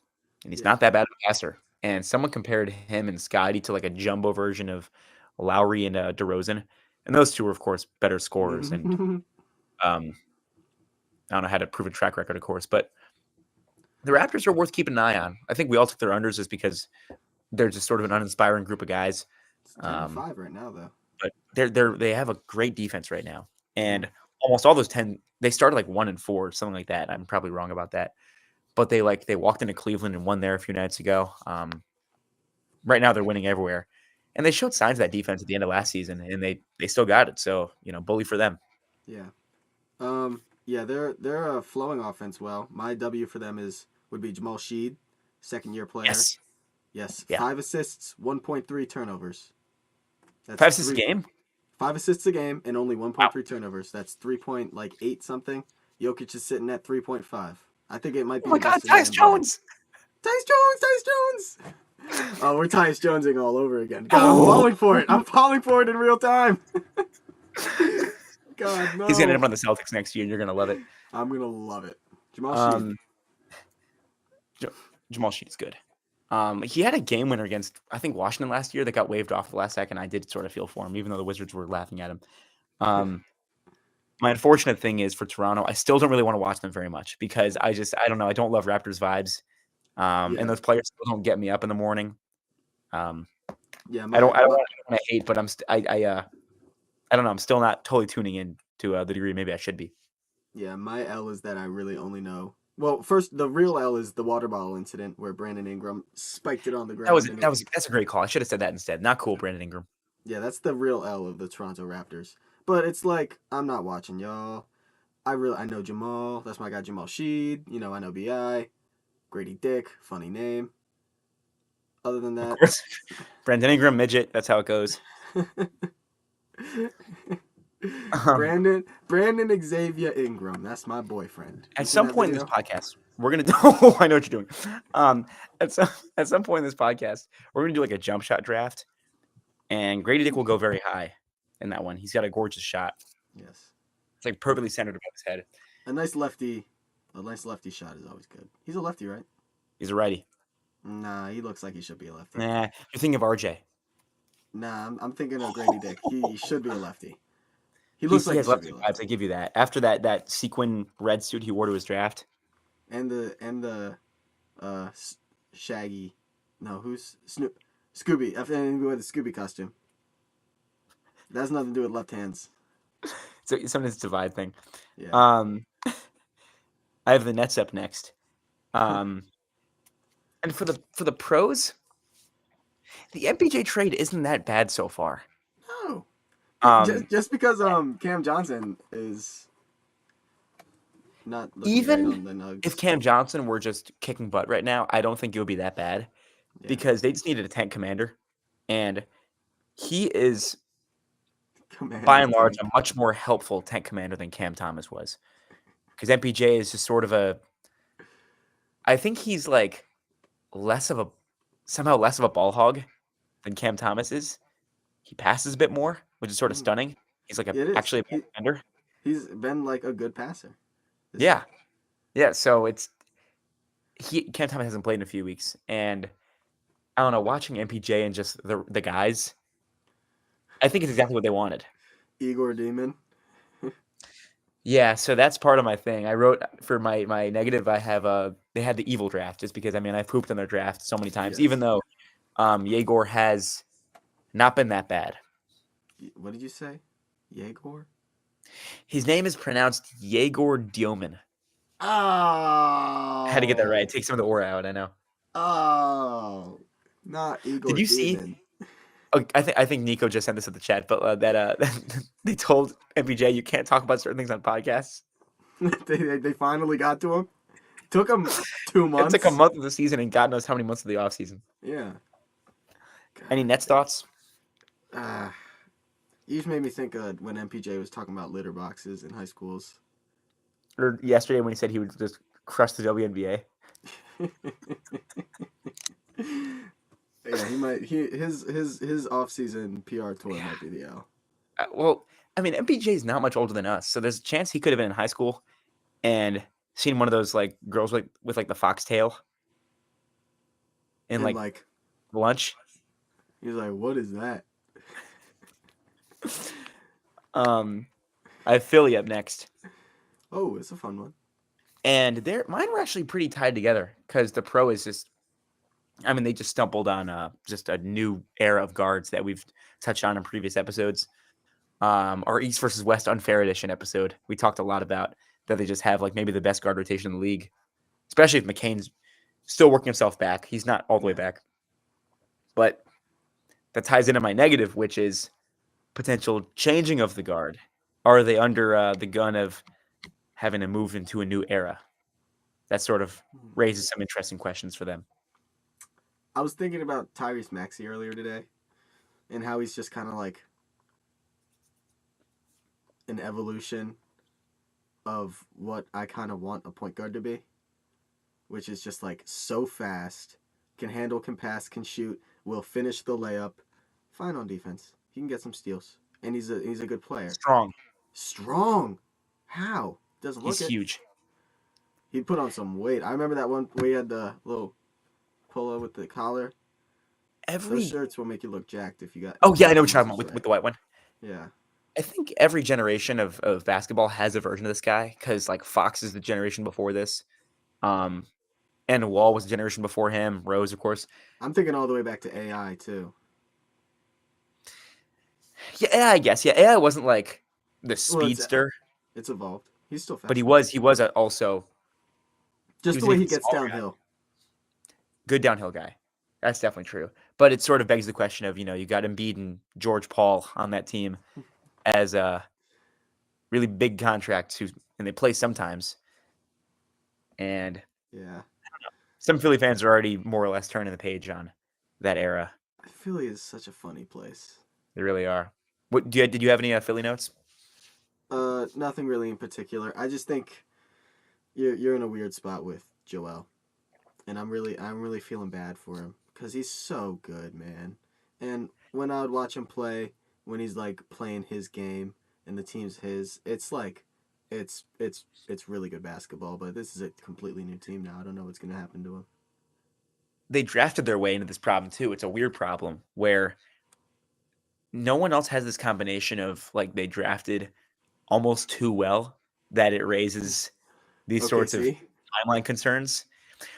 and he's not that bad of a passer. And someone compared him and Scotty to like a jumbo version of Lowry and DeRozan, and those two are of course better scorers. And I don't know how to prove a track record, of course, but the Raptors are worth keeping an eye on. I think we all took their unders just because they're just sort of an uninspiring group of guys. It's 10-5 right now, though. But they have a great defense right now, and almost all those 10 they started like 1-4, something like that. I'm probably wrong about that, but they walked into Cleveland and won there a few nights ago. Right now they're winning everywhere, and they showed signs of that defense at the end of last season, and they still got it. So bully for them. Yeah. Yeah, they're a flowing offense well. My W for them would be Jamal Sheed, second-year player. Yes. Yeah. 5 assists, 1.3 turnovers. That's 5 assists a game? 5 assists a game and only 1.3 turnovers. That's 3.8 something. Jokic is sitting at 3.5. I think it might be. Oh my God, Tyus Jones! Tyus Jones! Oh, we're Tyus Jonesing all over again. God, I'm falling for it. I'm falling for it in real time. God, no. He's going to end up on the Celtics next year, and you're going to love it. I'm going to love it. Jamal Sheed. Jamal Sheed's good. He had a game winner against, I think, Washington last year that got waived off the last second. I did sort of feel for him, even though the Wizards were laughing at him. My unfortunate thing is for Toronto, I still don't really want to watch them very much because I don't know. I don't love Raptors vibes. And those players still don't get me up in the morning. I don't want to hate, but I don't know. I'm still not totally tuning in to the degree maybe I should be. Yeah, my L is that I really only know. Well, first, the real L is the water bottle incident where Brandon Ingram spiked it on the ground. That's a great call. I should have said that instead. Not cool, Brandon Ingram. Yeah, that's the real L of the Toronto Raptors. But it's like, I'm not watching y'all. I know Jamal. That's my guy, Jamal Sheed. I know B.I. Grady Dick. Funny name. Other than that, of course. Brandon Ingram, midget. That's how it goes. Brandon Xavier Ingram. That's my boyfriend. At some point in this podcast, we're gonna do. Oh, I know what you're doing. At some point in this podcast, we're gonna do like a jump shot draft, and Grady Dick will go very high in that one. He's got a gorgeous shot. Yes, it's like perfectly centered above his head. A nice lefty shot is always good. He's a lefty, right? He's a righty. Nah, he looks like he should be a lefty. Nah, you're thinking of RJ. Nah, I'm thinking of Grady Dick. He should be a lefty. He looks like he has lefty vibes. I give you that. After that sequin red suit he wore to his draft, and the uh, Shaggy. No, who's Snoop? Scooby. I think with the Scooby costume. That has nothing to do with left hands. So something's divide thing. Yeah. I have the Nets up next. And for the pros, the MPJ trade isn't that bad so far. No. Just because Cam Johnson is not looking great Even on the Nugs. if Cam Johnson were just kicking butt right now, I don't think it would be that bad because they just needed a tank commander, and he is by and large a much more helpful tank commander than Cam Thomas was. Because MPJ is just sort of I think he's like somehow less of a ball hog than Cam Thomas is. He passes a bit more, which is sort of stunning. He's like actually a defender. He's been like a good passer. Yeah. Yeah, so Cam Thomas hasn't played in a few weeks, and I don't know, watching MPJ and just the guys, I think it's exactly what they wanted. Igor Demon. Yeah, so that's part of my thing. I wrote for my negative, I have they had the evil draft just because I've pooped on their draft so many times, even though Yegor has not been that bad. What did you say? Yegor? His name is pronounced Yegor Dioman. Oh. I had to get that right. Take some of the aura out, I know. Oh. Not Igor Did you Demon. see? Oh, I think Nico just sent this in the chat, but that they told MPJ you can't talk about certain things on podcasts. they finally got to him. Took him 2 months. It took a month of the season, and God knows how many months of the off season. Yeah. God. Any Nets thoughts? You just made me think when MPJ was talking about litter boxes in high schools. Or yesterday when he said he would just crush the WNBA. Yeah, he might. His off season PR tour might be the L. Well, MPJ is not much older than us, so there's a chance he could have been in high school and seen one of those like girls with like the foxtail in like lunch. He's like, "What is that?" I have Philly up next. Oh, it's a fun one. And mine were actually pretty tied together because the pro is just, they just stumbled on just a new era of guards that we've touched on in previous episodes. Our East versus West unfair edition episode, we talked a lot about that they just have like maybe the best guard rotation in the league, especially if McCain's still working himself back. He's not all the way back. But that ties into my negative, which is potential changing of the guard. Are they under the gun of having to move into a new era? That sort of raises some interesting questions for them. I was thinking about Tyrese Maxey earlier today and how he's just kind of like an evolution of what I kind of want a point guard to be, which is just like so fast, can handle, can pass, can shoot, will finish the layup, fine on defense. He can get some steals, and he's a good player. Strong. How? Doesn't look it. He's huge. He put on some weight. I remember that one where he had the little polo with the collar. Those shirts will make you look jacked if you got. Oh yeah, I know what you're talking about with the white one. Yeah. I think every generation of basketball has a version of this guy because like Fox is the generation before this, and Wall was the generation before him. Rose, of course. I'm thinking all the way back to AI too. Yeah, I guess. Yeah, AI wasn't like the speedster. It's evolved. He's still fast. But he was also just the way he gets downhill. Good downhill guy. That's definitely true. But it sort of begs the question of, you got Embiid and George Paul on that team as really big contracts and they play sometimes. And yeah, some Philly fans are already more or less turning the page on that era. Philly is such a funny place. They really are. Did you have any Philly notes? Nothing really in particular. I just think you're in a weird spot with Joel, and I'm really feeling bad for him because he's so good, man. And when I would watch him play, when he's like playing his game and the team's his, it's like, it's really good basketball. But this is a completely new team now. I don't know what's gonna happen to him. They drafted their way into this problem too. It's a weird problem where no one else has this combination of like they drafted almost too well that it raises these sorts of timeline concerns.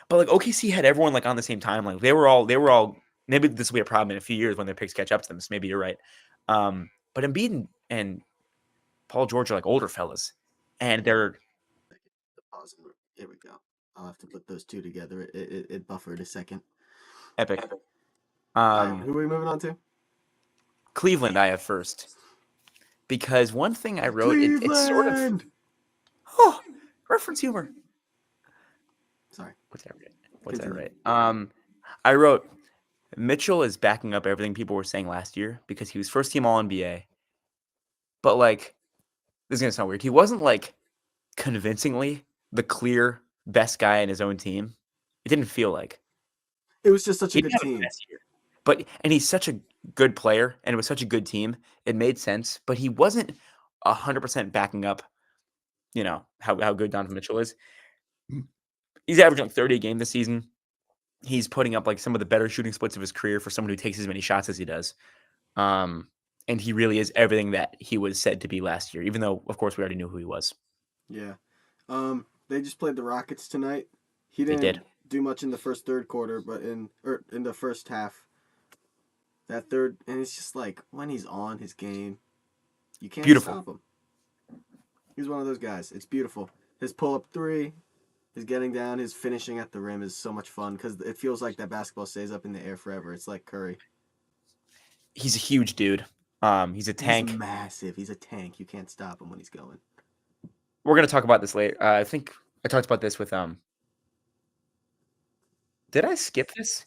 But like OKC had everyone like on the same timeline. They were all. Maybe this will be a problem in a few years when their picks catch up to them. So maybe you're right. But Embiid and Paul George are like older fellas, and they're Pause. Here we go. I'll have to put those two together. It buffered a second. epic. All right, who are we moving on to? Cleveland, I have first because one thing I wrote, it's sort of reference humor. Sorry, what's that right? I wrote Mitchell is backing up everything people were saying last year because he was first team All NBA. But like, this is gonna sound weird. He wasn't like convincingly the clear best guy in his own team. It didn't feel like it was just such a he good didn't have team. best year. And he's such a good player, and it was such a good team. It made sense, but he wasn't 100% backing up. You know how good Donovan Mitchell is. He's averaging like 30 a game this season. He's putting up like some of the better shooting splits of his career for someone who takes as many shots as he does. And he really is everything that he was said to be last year, even though, of course, we already knew who he was. Yeah. They just played the Rockets tonight. He didn't do much in the third quarter, but in the first half. That third, and it's just like when he's on his game, you can't stop him. He's one of those guys. It's beautiful. His pull-up three, his getting down, his finishing at the rim is so much fun because it feels like that basketball stays up in the air forever. It's like Curry. He's a huge dude. He's a tank. He's massive. He's a tank. You can't stop him when he's going. We're gonna talk about this later. I think I talked about this with Did I skip this?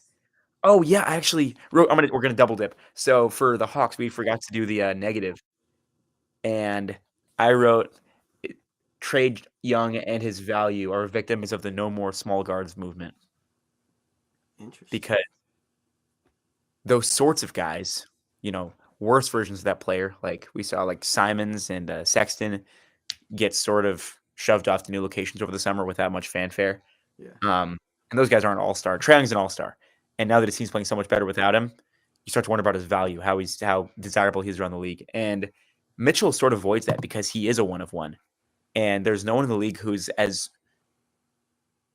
Oh yeah, I actually wrote. We're gonna double dip. So for the Hawks, we forgot to do the negative, and I wrote Trae Young and his value are victims of the no more small guards movement. Interesting. Because those sorts of guys, worse versions of that player, like we saw, like Simons and Sexton, get sort of shoved off to new locations over the summer without much fanfare. Yeah. And those guys aren't all-star. Trae Young's an all-star. And now that his team's playing so much better without him, you start to wonder about his value, how desirable he is around the league. And Mitchell sort of avoids that because he is a one of one. And there's no one in the league who's as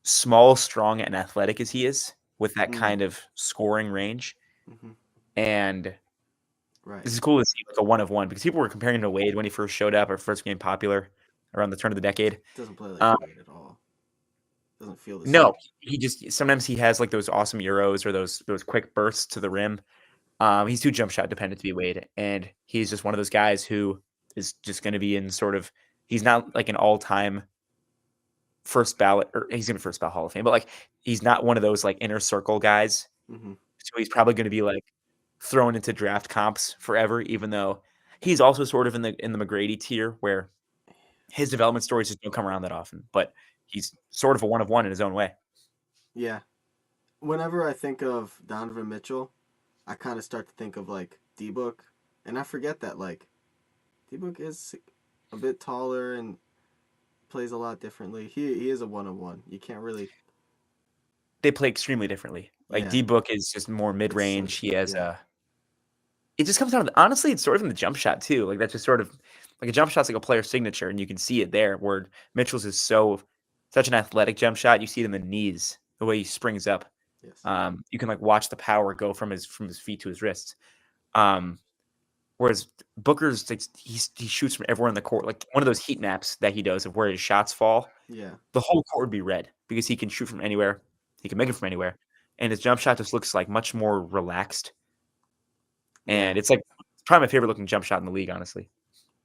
small, strong, and athletic as he is with that kind of scoring range. Mm-hmm. And this is cool to see like a one of one because people were comparing him to Wade when he first showed up or first became popular around the turn of the decade. Doesn't play like Wade at all. Doesn't feel the same. No, sometimes he has like those awesome Euros or those quick bursts to the rim. He's too jump shot dependent to be Wade, and he's just one of those guys who is just going to be in sort of. He's not like an all-time first ballot, or he's in the first ballot Hall of Fame, but like he's not one of those like inner circle guys. Mm-hmm. So he's probably going to be like thrown into draft comps forever, even though he's also sort of in the McGrady tier where his development stories just don't come around that often. But he's sort of a one of one in his own way. Yeah. Whenever I think of Donovan Mitchell, I kind of start to think of like D-Book, and I forget that like D-Book is a bit taller and plays a lot differently. He is a one-on-one. You can't really. They play extremely differently. Like D-Book is just more mid-range. He has it just comes down to honestly, it's sort of in the jump shot too. Like that's just sort of like a jump shot's like a player signature, and you can see it there. Where Mitchell's is such an athletic jump shot. You see it in the knees, the way he springs up. Yes. You can like watch the power go from his feet to his wrists. Whereas Booker's like he shoots from everywhere in the court, like one of those heat maps that he does of where his shots fall. Yeah. The whole court would be red because he can shoot from anywhere. He can make it from anywhere, and his jump shot just looks like much more relaxed. And it's like probably my favorite looking jump shot in the league, honestly.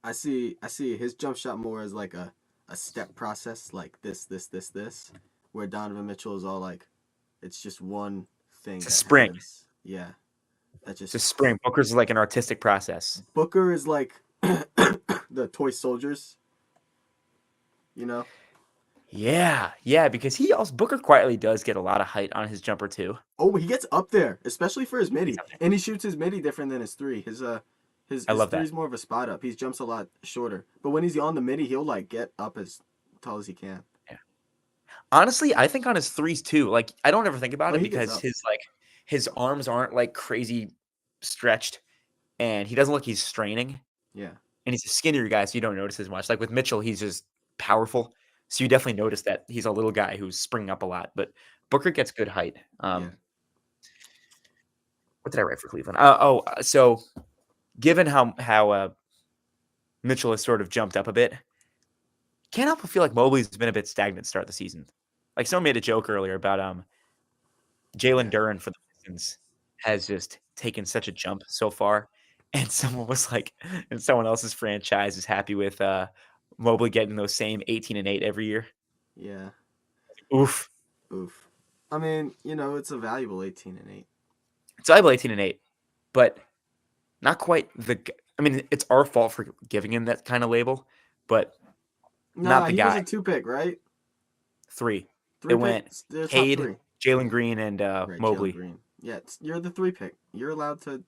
I see his jump shot more as like a step process, like this, where Donovan Mitchell is all like, it's just one thing. It's a spring. Happens. Yeah. That just. It's a spring. Booker's is like an artistic process. Booker is like the toy soldiers. You know? Yeah, because Booker quietly does get a lot of height on his jumper too. Oh, he gets up there, especially for his midi, and he shoots his midi different than his three. His three is more of a spot up. He jumps a lot shorter, but when he's on the midi, he'll like get up as tall as he can. Yeah. Honestly, I think on his threes too. Like I don't ever think about it because his arms aren't like crazy stretched, and he doesn't look he's straining. Yeah. And he's a skinnier guy, so you don't notice as much. Like with Mitchell, he's just powerful. So you definitely notice that he's a little guy who's springing up a lot. But Booker gets good height. Yeah. What did I write for Cleveland? So given how Mitchell has sort of jumped up a bit, can't help but feel like Mobley's been a bit stagnant to start the season. Like someone made a joke earlier about Jalen Duren for the Pistons has just taken such a jump so far. And someone was like, and someone else's franchise is happy with Mobley getting those same 18 and 8 every year. Yeah. Oof. Oof. I mean, it's a valuable 18 and 8. It's valuable 18 and 8, but not quite I mean, it's our fault for giving him that kind of label, but not the he guy. was a 2-pick, right? 3. Three It went top Cade, 3. Jalen Green, and Right, Mobley. Jalen Green. Yeah, you're the 3-pick. You're allowed to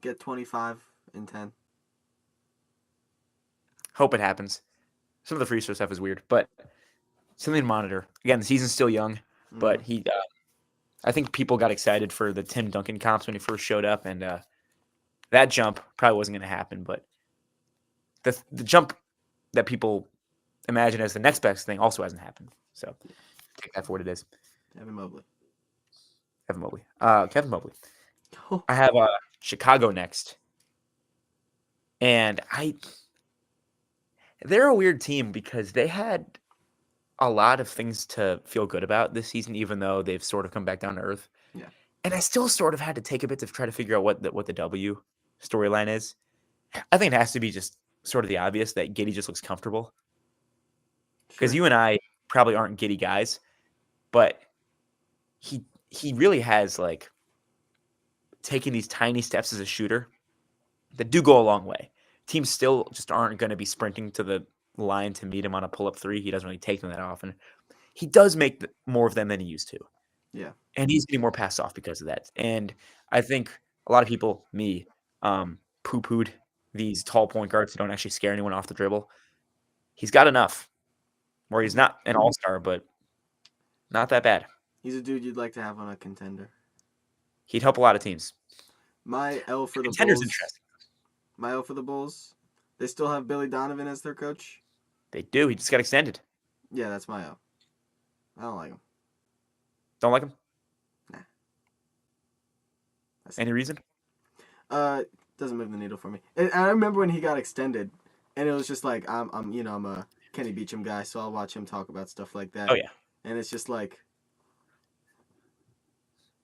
get 25 and 10. Hope it happens. Some of the free throw stuff is weird, but something to monitor. Again, the season's still young, but I think people got excited for the Tim Duncan comps when he first showed up, and that jump probably wasn't going to happen. But the jump that people imagine as the next best thing also hasn't happened. So take that for what it is. Kevin Mobley. Kevin Mobley. I have Chicago next, and they're a weird team because they had a lot of things to feel good about this season, even though they've sort of come back down to earth. Yeah. And I still sort of had to take a bit to try to figure out what the W storyline is. I think it has to be just sort of the obvious that Giddey just looks comfortable. Because you and I probably aren't Giddey guys, but he really has like taken these tiny steps as a shooter that do go a long way. Teams still just aren't going to be sprinting to the line to meet him on a pull-up 3. He doesn't really take them that often. He does make more of them than he used to. Yeah. And he's getting more passed off because of that. And I think a lot of people, me, poo-pooed these tall point guards who don't actually scare anyone off the dribble. He's got enough where he's not an all-star, but not that bad. He's a dude you'd like to have on a contender. He'd help a lot of teams. My L for the Contender's Bulls. interesting. My L for the Bulls. They still have Billy Donovan as their coach. They do. He just got extended. Yeah, that's my L. I don't like him. Don't like him? Nah. Any reason? Doesn't move the needle for me. And I remember when he got extended, and it was just like I'm a Kenny Beecham guy, so I'll watch him talk about stuff like that. Oh yeah. And it's just like,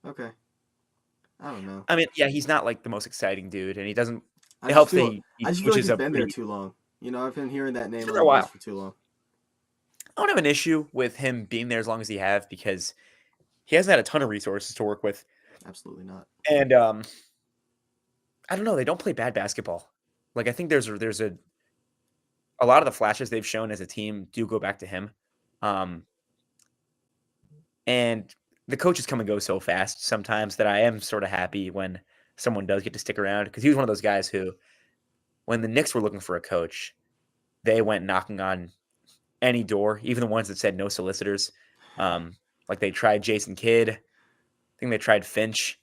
okay, I don't know. I mean, yeah, he's not like the most exciting dude, and he doesn't. I helps feel, that he I just feel like switches he's up been there too long. I've been hearing that name for a while for too long. I don't have an issue with him being there as long as he have because he hasn't had a ton of resources to work with. Absolutely not. And I don't know. They don't play bad basketball. Like I think there's a lot of the flashes they've shown as a team do go back to him. And the coaches come and go so fast sometimes that I am sort of happy when someone does get to stick around because he was one of those guys who, when the Knicks were looking for a coach, they went knocking on any door, even the ones that said no solicitors. Like they tried Jason Kidd. I think they tried Finch.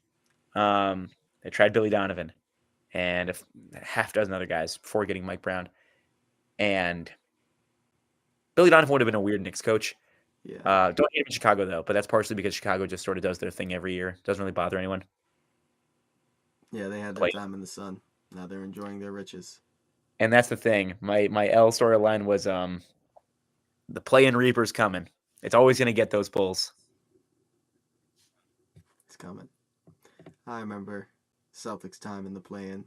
They tried Billy Donovan and a half dozen other guys before getting Mike Brown. And Billy Donovan would have been a weird Knicks coach. Yeah. Don't hate him in Chicago, though, but that's partially because Chicago just sort of does their thing every year. Doesn't really bother anyone. Yeah, they had their time in the sun. Now they're enjoying their riches. And that's the thing. My L storyline was the play-in Reaper's coming. It's always going to get those Bulls. It's coming. I remember Celtics time in the play-in.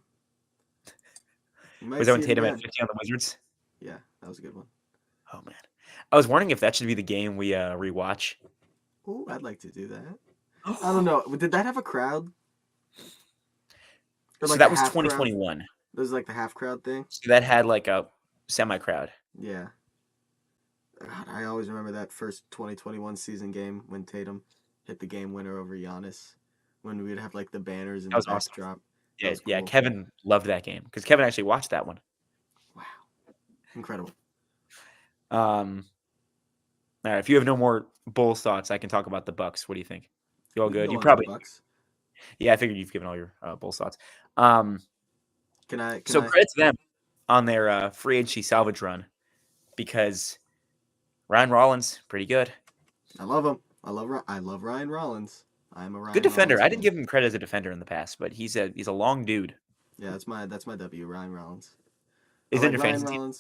Was that when Tatum had 50 on the Wizards? Yeah, that was a good one. Oh, man. I was wondering if that should be the game we rewatch. Oh, I'd like to do that. I don't know. Did that have a crowd? So that was 2021. Crowd? It was like the half crowd thing? So that had like a semi-crowd. Yeah. God, I always remember that first 2021 season game when Tatum hit the game winner over Giannis. When we'd have like the banners and the backdrop. Awesome. Yeah, Kevin loved that game because Kevin actually watched that one. Wow. Incredible. All right, if you have no more Bulls thoughts, I can talk about the Bucks. What do you think? You all good? You probably. Bucks. Yeah, I figured you've given all your Bulls thoughts. Credit to them on their free agency salvage run because Ryan Rollins, pretty good. I love him. I love Ryan Rollins. I'm a Good Ryan defender. Rollins I didn't fan. give him credit as a defender in the past, but he's a long dude. Yeah, that's my W. Ryan Rollins. I Is it in like your Ryan fantasy team?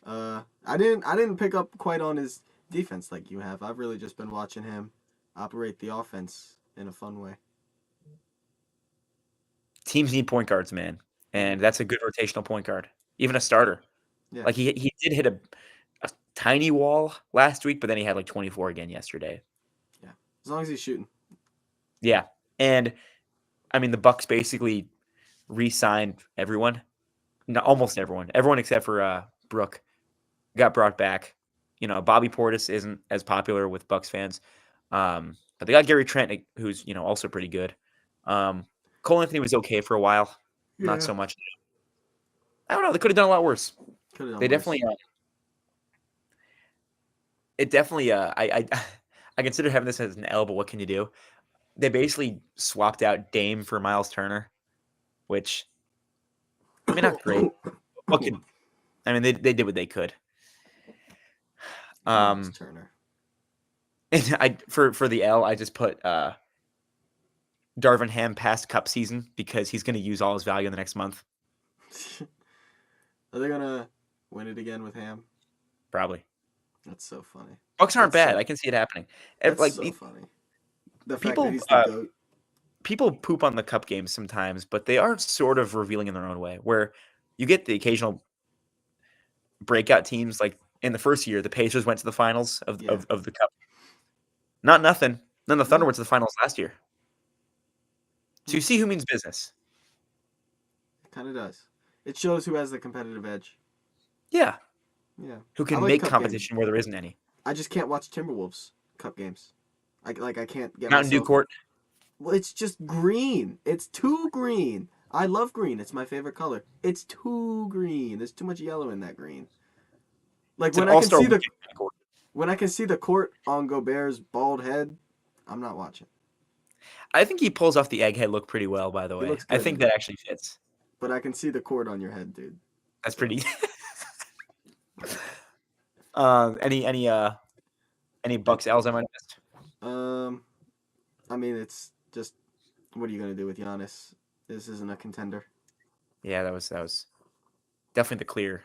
Rollins. I didn't pick up quite on his defense like you have. I've really just been watching him operate the offense in a fun way. Teams need point guards, man, Mm-hmm. and that's a good rotational point guard, even a starter. Yeah, Like he did hit a tiny wall last week, but then he had like 24 again yesterday. yeah. As long as he's shooting. Yeah, and I mean the Bucks basically re-signed everyone, no, almost everyone except for Brooke got brought back. You know, Bobby Portis isn't as popular with Bucks fans, but they got Gary Trent, who's also pretty good. Cole Anthony was okay for a while, not Yeah. so much. I don't know. They could have done a lot worse. Could have done They worse. definitely. It definitely. I consider having this as an L, but what can you do? They basically swapped out Dame for Miles Turner, which I mean, not great. What could I mean? They did what they could. Miles Um, Turner. and for the L, I just put Darvin Ham past cup season because he's going to use all his value in the next month. Are they gonna win it again with Ham? Probably. That's so funny. Bucks aren't That's bad. so. I can see it happening. That's Like so funny. The fact that people, he's the goat. people poop on the cup games sometimes, but they are sort of revealing in their own way. Where you get the occasional breakout teams, like in the first year, the Pacers went to the finals of Yeah. of the cup. Not nothing. Then the Thunder No. went to the finals last year. So Hmm. you see who means business. It kind of does. It shows who has the competitive edge. Yeah. Yeah. Who I can like make cup games. competition where there isn't any. I just can't watch Timberwolves cup games. I can't get Mountain Dew myself. Court. Well, it's just green. It's too green. I love green. It's my favorite color. It's too green. There's too much yellow in that green. Like It's an all-star weekend court. when I can see the court on Gobert's bald head, I'm not watching. I think he pulls off the egghead look pretty well, by the He way. looks I good think in it, that actually fits. but I can see the court on your head, dude. That's So, pretty. right. Any Bucks L's I might have missed? I mean, it's just what are you gonna do with Giannis? This isn't a contender. Yeah, that was definitely the clear,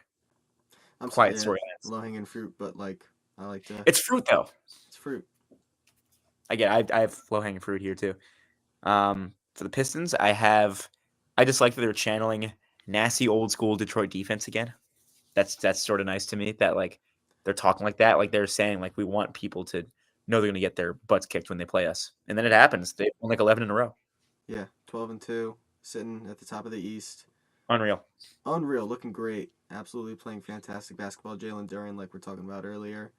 I'm sorry, quiet yeah, story. low hanging fruit, but like I like to. It's fruit though. It's fruit. I have low hanging fruit here too. For the Pistons, I just like that they're channeling nasty old school Detroit defense again. That's sort of nice to me that like they're talking like that, like they're saying like we want people to know they're gonna get their butts kicked when they play us, and then it happens. They won like 11 in a row. Yeah, 12-2, sitting at the top of the East. Unreal. Unreal, looking great. Absolutely playing fantastic basketball. Jalen Duren, like we're talking about earlier.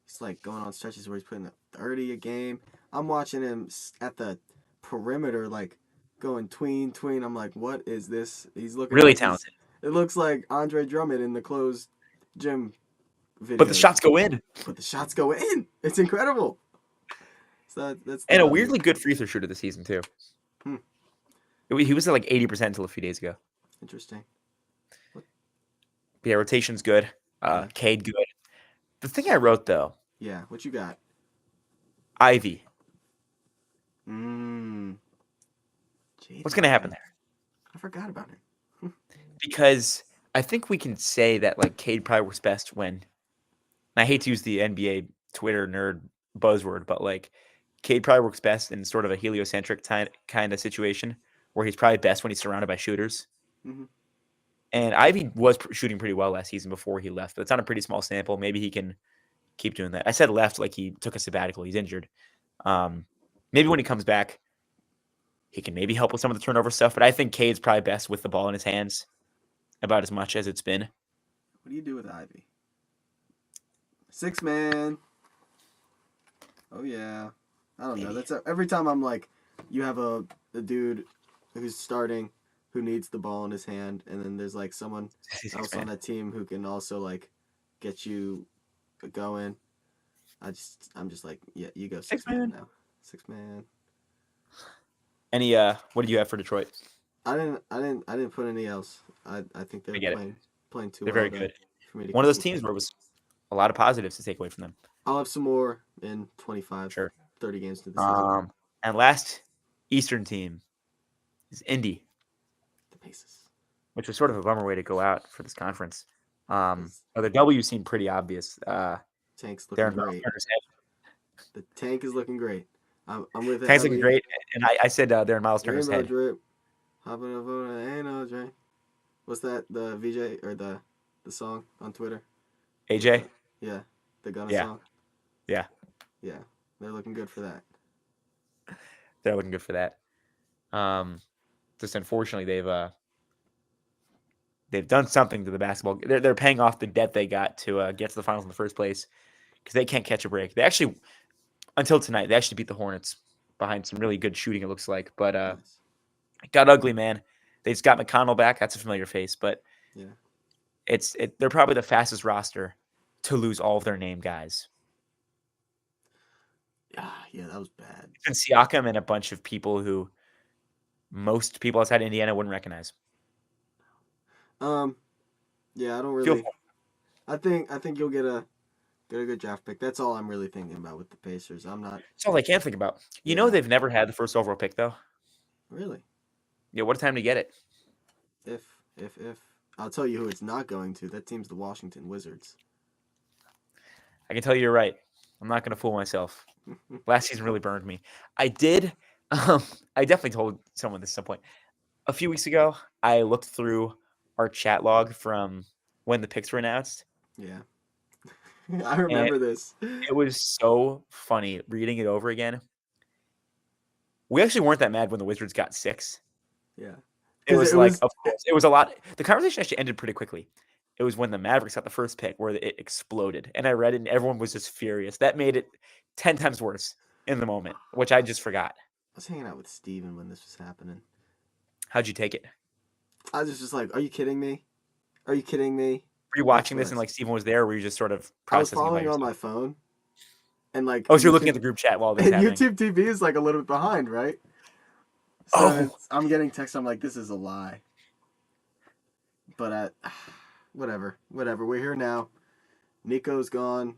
He's like going on stretches where he's putting up 30 a game. I'm watching him at the perimeter, like going tween. I'm like, what is this? He's looking Really like talented. it looks like Andre Drummond in the closed gym videos. But the shots go in. But the shots go in. It's incredible. So that's the And a W. weirdly good free throw shooter this season too. Hmm. He was at like 80% until a few days ago. Interesting. But yeah, rotation's good. Yeah. Cade good. The thing I wrote though, Yeah, what you got? Ivy. What's gonna happen there? I forgot about it. Because I think we can say that like Cade probably works best when I hate to use the NBA Twitter nerd buzzword, but like Cade probably works best in sort of a heliocentric kind of situation where he's probably best when he's surrounded by shooters. Mm-hmm. And Ivy was shooting pretty well last season before he left, but it's on a pretty small sample. Maybe he can keep doing that. I said left like he took a sabbatical. He's injured. Maybe when he comes back, he can maybe help with some of the turnover stuff. But I think Cade's probably best with the ball in his hands about as much as it's been. What do you do with Ivy? 6-man. Oh yeah. I don't know. That's every time I'm like, you have a dude who's starting who needs the ball in his hand, and then there's like someone else on that team who can also like get you going. I'm just like, yeah, you go 6-man now. 6-man. Any what do you have for Detroit? I didn't put any else. I think they're playing too well. They're very good. For me to One of those teams where it was a lot of positives to take away from them. I'll have some more in 25, Sure. 30 games to the season. And last Eastern team is Indy, The Pacers. which was sort of a bummer way to go out for this conference. The W seemed pretty obvious. Tank's looking great. The tank is looking great. I'm with it. Tank's looking great, and I said they're in Miles Turner's Rainbow head. drip. Hopping up on an ain't no drink. What's that? The VJ or the song on Twitter? AJ? Yeah. The Gunna song? Yeah. Yeah. They're looking good for that. They're looking good for that. Just unfortunately they've done something to the basketball. They're paying off the debt they got to get to the finals in the first place because they can't catch a break. They actually, until tonight, they actually beat the Hornets behind some really good shooting, it looks like. But Nice. it got ugly, man. They just got McConnell back. That's a familiar face, but yeah, they're probably the fastest roster to lose all of their name guys. Yeah, that was bad. It's been Siakam and a bunch of people who most people outside Indiana wouldn't recognize. Yeah, I don't really. I think you'll get a good draft pick. That's all I'm really thinking about with the Pacers. I'm not. That's all I can think about. You know they've never had the first overall pick though. Really? Yeah. What a time to get it. If I'll tell you who it's not going to. That team's the Washington Wizards. I can tell you you're right. I'm not going to fool myself. Last season really burned me. I did. I definitely told someone this at some point. A few weeks ago, I looked through our chat log from when the picks were announced. Yeah. I remember this. It was so funny reading it over again. We actually weren't that mad when the Wizards got 6. Yeah. It was like, of course, it was a lot. The conversation actually ended pretty quickly. It was when the Mavericks got the first pick where it exploded. And I read it and everyone was just furious. That made it 10 times worse in the moment, which I just forgot. I was hanging out with Steven when this was happening. How'd you take it? I was just like, are you kidding me? Are you kidding me? Were you watching this and like Steven was there, or were you just sort of processing? I was following on my phone. And like, oh, so you're looking at the group chat while this is happening. YouTube TV is like a little bit behind, right? So I'm getting texts. I'm like, this is a lie. But whatever. We're here now. Nico's gone.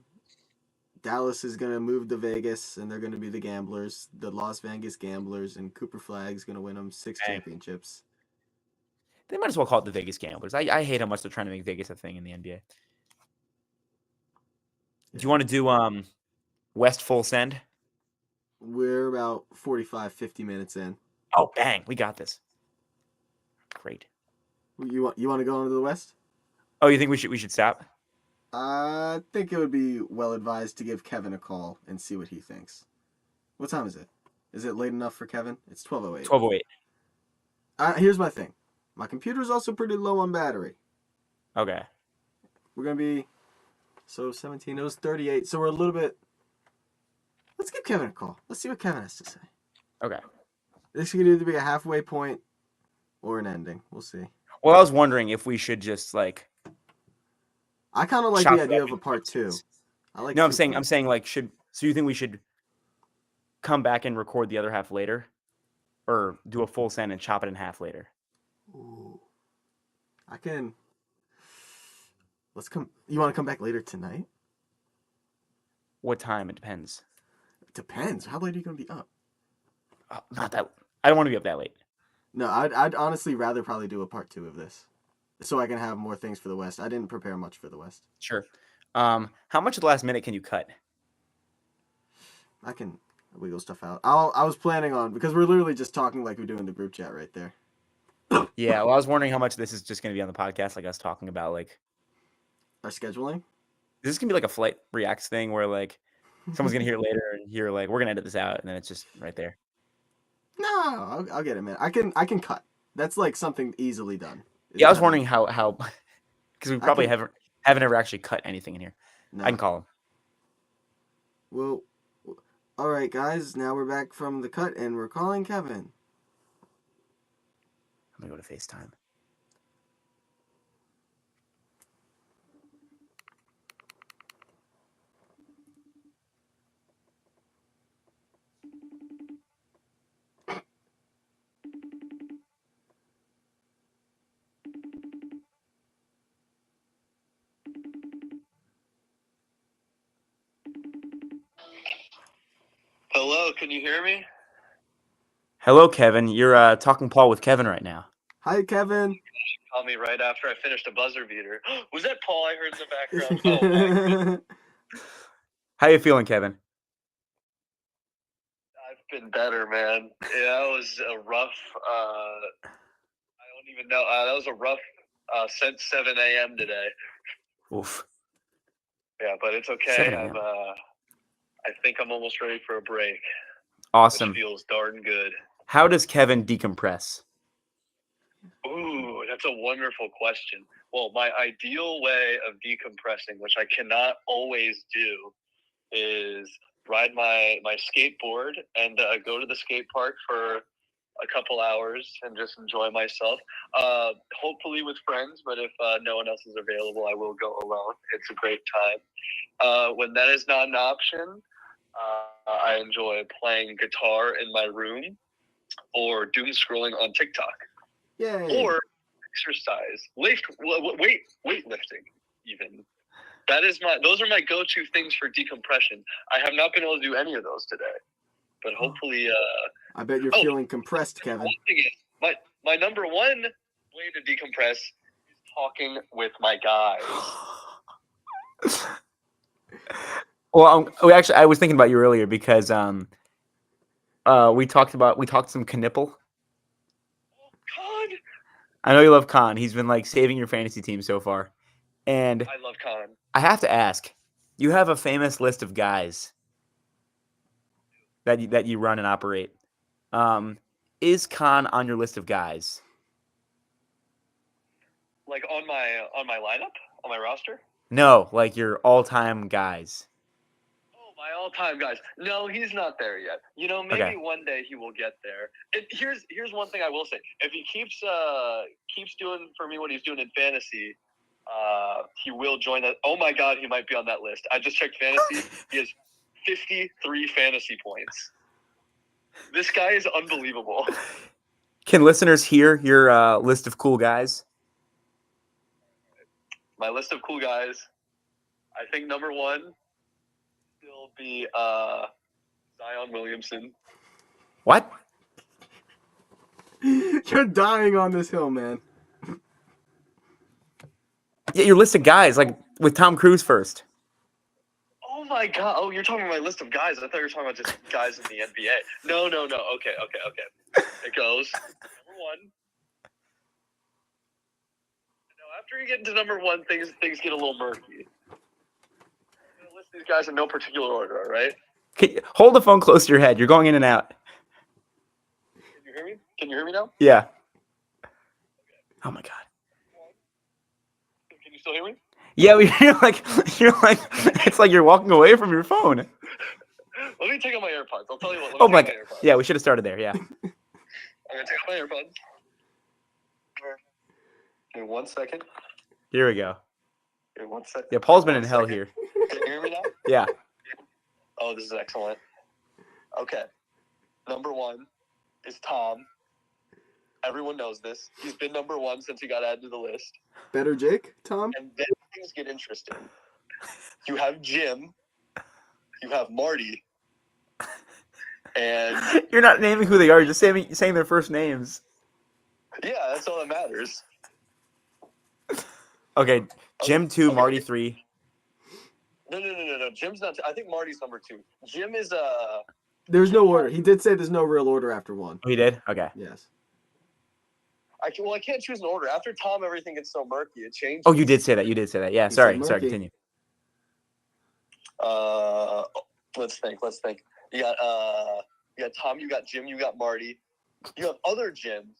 Dallas is gonna move to Vegas, and they're gonna be the Gamblers, the Las Vegas Gamblers, and Cooper Flagg's gonna win them 6 championships. They might as well call it the Vegas Gamblers. I hate how much they're trying to make Vegas a thing in the NBA. Yeah. Do you want to do West full send? We're about 45, 50 minutes in. Oh, bang. We got this. Great. You want to go into the West? Oh, you think we should stop? I think it would be well advised to give Kevin a call and see what he thinks. What time is it? Is it late enough for Kevin? It's 12:08. 12:08. Here's my thing. My computer's also pretty low on battery. Okay. We're going to be... So 17, it was 38. So we're a little bit... Let's give Kevin a call. Let's see what Kevin has to say. Okay. This could either be a halfway point or an ending. We'll see. Well, I was wondering if we should just like... I kind of like the idea of a part 2. I like. No, I'm saying like should... So you think we should come back and record the other half later? Or do a full send and chop it in half later? Ooh. I can... Let's come... You want to come back later tonight? What time? It depends. It depends. How late are you going to be up? Not that... I don't want to be up that late. No, I'd honestly rather probably do a part 2 of this. So I can have more things for the West. I didn't prepare much for the West. Sure. How much of the last minute can you cut? I can wiggle stuff out. I was planning on... Because we're literally just talking like we do in the group chat right there. Yeah, well, I was wondering how much of this is just going to be on the podcast, like us talking about, like... Our scheduling? Is this going to be like a Flight Reacts thing where, like, someone's going to hear it later and hear, like, we're going to edit this out, and then it's just right there? No, I'll get it, man. I can cut. That's, like, something easily done. Yeah, I was wondering how because we probably haven't ever actually cut anything in here. No. I can call him. Well, all right, guys. Now we're back from the cut, and we're calling Kevin. I'm going to go to FaceTime. Hello, can you hear me? Hello, Kevin. You're talking Paul with Kevin right now. Hi, Kevin. Call me right after I finished a buzzer beater. Was that Paul I heard in the background? Oh, my. How you feeling, Kevin? I've been better, man. Yeah, that was a rough. I don't even know. That was a rough since 7 a.m. today. Oof. Yeah, but it's okay. 7 a.m. I think I'm almost ready for a break. Awesome. Which feels darn good. How does Kevin decompress? Ooh, that's a wonderful question. Well, my ideal way of decompressing, which I cannot always do, is ride my skateboard and go to the skate park for a couple hours and just enjoy myself. Hopefully with friends, but if no one else is available, I will go alone. It's a great time. When that is not an option, I enjoy playing guitar in my room or doom scrolling on TikTok. Yay. Or exercise, weightlifting even. Those are my go-to things for decompression. I have not been able to do any of those today, but hopefully. I bet you're feeling compressed, Kevin. One thing is, my number one way to decompress is talking with my guys. Well, I was thinking about you earlier because we talked some Knipple. Con. I know you love Con. He's been like saving your fantasy team so far, and I love Con. I have to ask, you have a famous list of guys that you run and operate. Is Con on your list of guys? Like on my lineup, on my roster? No, like your all-time guys. Oh, my all-time guys. No, he's not there yet. You know, maybe one day he will get there. Here's one thing I will say: if he keeps doing for me what he's doing in fantasy, he will join that. Oh my God, he might be on that list. I just checked fantasy. He has 53 fantasy points. This guy is unbelievable. Can listeners hear your list of cool guys? My list of cool guys. I think number one will be Zion Williamson. What? You're dying on this hill, man. Yeah, your list of guys, like with Tom Cruise first. Oh my God! Oh, you're talking about my list of guys. I thought you were talking about just guys in the NBA. No. Okay. It goes number one. Now, after you get into number one, things get a little murky. I'm gonna list these guys in no particular order. All right? Hold the phone close to your head. You're going in and out. Can you hear me? Can you hear me now? Yeah. Oh my God. Can you still hear me? Yeah, you're like, it's like you're walking away from your phone. Let me take out my AirPods. I'll tell you what. Oh my God. Yeah, we should have started there. Yeah. I'm gonna take out my AirPods. Give me 1 second. Here we go. Give me 1 second. Yeah, Paul's been in hell here. Can you hear me now? Yeah. Oh, this is excellent. Okay. Number one is Tom. Everyone knows this. He's been number one since he got added to the list. Better Jake, Tom? And then things get interesting. You have Jim. You have Marty. And you're not naming who they are. You're just saying their first names. Yeah, that's all that matters. Okay, Jim 2, okay. Marty 3. No. Jim's not. I think Marty's number 2. Jim is There's no order. He did say there's no real order after one. Oh, he did? Okay. Yes. I can't choose an order. After Tom, everything gets so murky. It changes. Oh, you did say that. Yeah, sorry. Continue. Let's think. You got Tom, you got Jim, you got Marty. You have other Jim.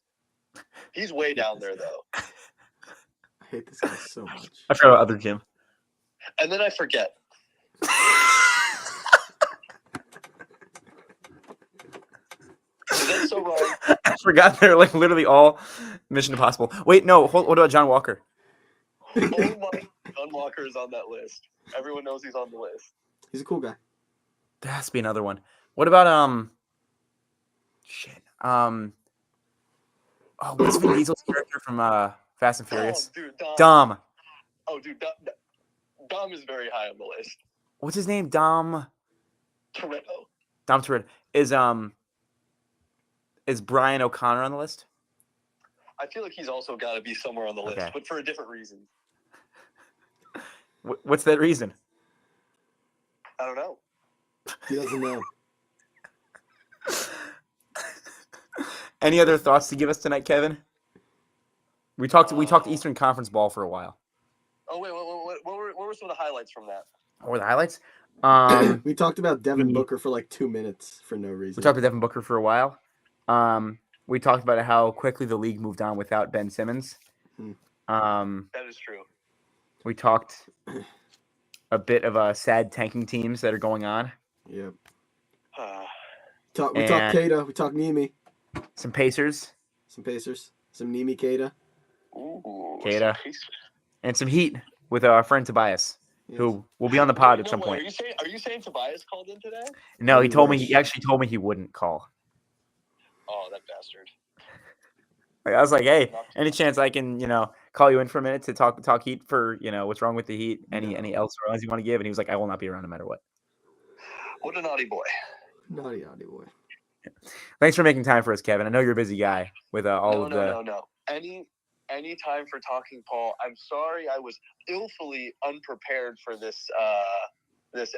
He's way down there though. I hate this guy so much. I forgot about other Jim. And then I forget. Is that so wrong? I forgot they're like literally all Mission Impossible. Wait, no. What about John Walker? Oh my! John Walker is on that list. Everyone knows he's on the list. He's a cool guy. There has to be another one. What about shit. Oh, what's Vin Diesel's character from Fast and Furious? Oh, dude, Dom. Oh, dude, Dom is very high on the list. What's his name? Dom Toretto. Dom Toretto. Is Brian O'Connor on the list? I feel like he's also got to be somewhere on the list, but for a different reason. What's that reason? I don't know. He doesn't know. Any other thoughts to give us tonight, Kevin? We talked Eastern Conference ball for a while. Oh wait, what were some of the highlights from that? What were the highlights? We talked about Devin Booker for like 2 minutes for no reason. We talked about Devin Booker for a while. We talked about how quickly the league moved on without Ben Simmons. That is true. We talked a bit of sad tanking teams that are going on. Yep. We talked Keita. We talked Nemi. Some Pacers. Some Nemi Keita. Ooh, Keita. And some Heat with our friend Tobias, who will be on the pod at some point. Are you saying Tobias called in today? No, he actually told me he wouldn't call. Oh, that bastard. I was like, hey, any chance I can, call you in for a minute to talk Heat for, what's wrong with the Heat? Any else you want to give? And he was like, I will not be around no matter what. What a naughty boy. Naughty boy. Thanks for making time for us, Kevin. I know you're a busy guy with No. Any time for talking, Paul. I'm sorry I was illfully unprepared for this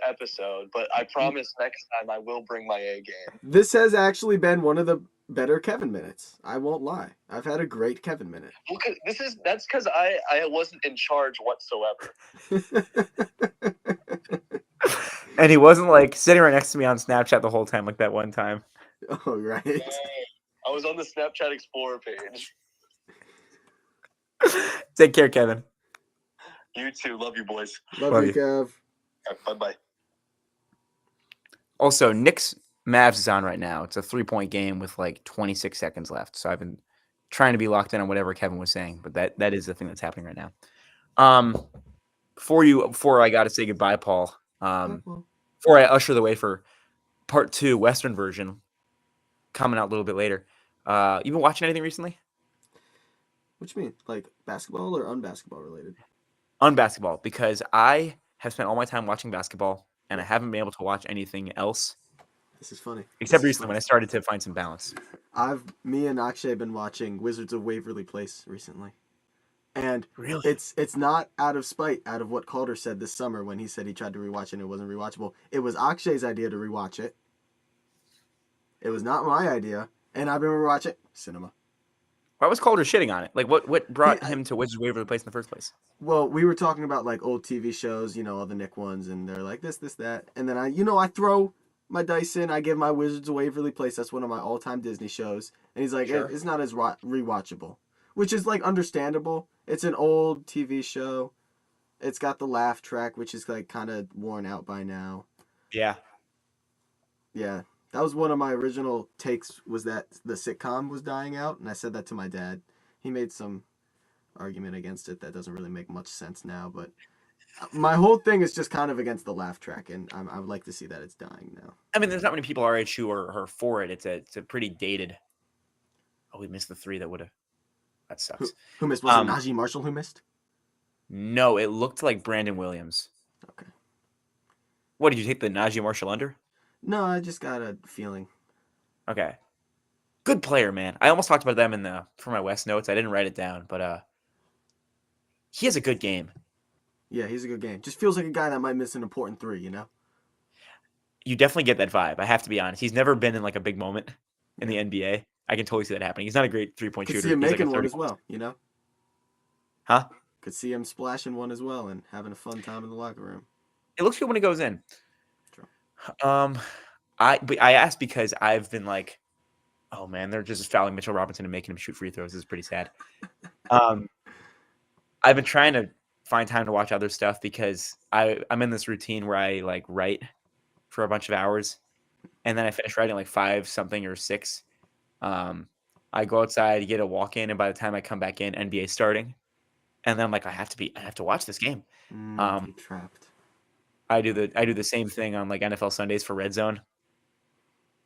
episode, but I promise next time I will bring my A game. This has actually been one of the better Kevin minutes. I won't lie. I've had a great Kevin minute. Well, that's because I wasn't in charge whatsoever. And he wasn't like sitting right next to me on Snapchat the whole time like that one time. Oh, right. I was on the Snapchat Explorer page. Take care, Kevin. You too. Love you, boys. Love you, Kev. Bye-bye. Also, Knicks Mavs is on right now. It's a 3-point game with like 26 seconds left. So I've been trying to be locked in on whatever Kevin was saying, but that is the thing that's happening right now. Before I got to say goodbye, Paul, before I usher the way for part 2, Western version, coming out a little bit later. You been watching anything recently? What you mean? Like basketball or unbasketball related? Unbasketball, because I have spent all my time watching basketball and I haven't been able to watch anything else. This is funny. Except recently when I started to find some balance. Me and Akshay have been watching Wizards of Waverly Place recently. And really? It's not out of spite, out of what Calder said this summer when he said he tried to rewatch it and it wasn't rewatchable. It was Akshay's idea to rewatch it. It was not my idea. And I've been rewatching cinema. Why was Calder shitting on it? Like, what brought him to Wizards of Waverly Place in the first place? Well, we were talking about like old TV shows, all the Nick ones, and they're like this, that, and then I throw my dice in. I give my Wizards of Waverly Place. That's one of my all-time Disney shows, and he's like, sure. It's not as rewatchable, which is like understandable. It's an old TV show. It's got the laugh track, which is like kind of worn out by now. Yeah. Yeah. That was one of my original takes, was that the sitcom was dying out, and I said that to my dad. He made some argument against it that doesn't really make much sense now, but my whole thing is just kind of against the laugh track, and I would like to see that it's dying now. I mean, there's not many people our age who are for it. It's a pretty dated. Oh, we missed the 3 that would have. That sucks. Who missed? Was it Najee Marshall who missed? No, it looked like Brandon Williams. Okay. What, did you take the Najee Marshall under? No, I just got a feeling. Okay. Good player, man. I almost talked about them for my West notes. I didn't write it down, but he has a good game. Yeah, he's a good game. Just feels like a guy that might miss an important 3, You definitely get that vibe. I have to be honest. He's never been in like a big moment in the NBA. I can totally see that happening. He's not a great 3-point shooter. Could see him making like one as well, Huh? Could see him splashing one as well and having a fun time in the locker room. It looks good when he goes in. True. I asked because I've been like, oh man, they're just fouling Mitchell Robinson and making him shoot free throws. This is pretty sad. I've been trying to find time to watch other stuff because I'm in this routine where I like write for a bunch of hours, and then I finish writing like 5 something or 6. I go outside, get a walk in, and by the time I come back in, NBA starting, and then I'm like, I have to watch this game. Trapped. I do the same thing on like NFL Sundays for Red Zone,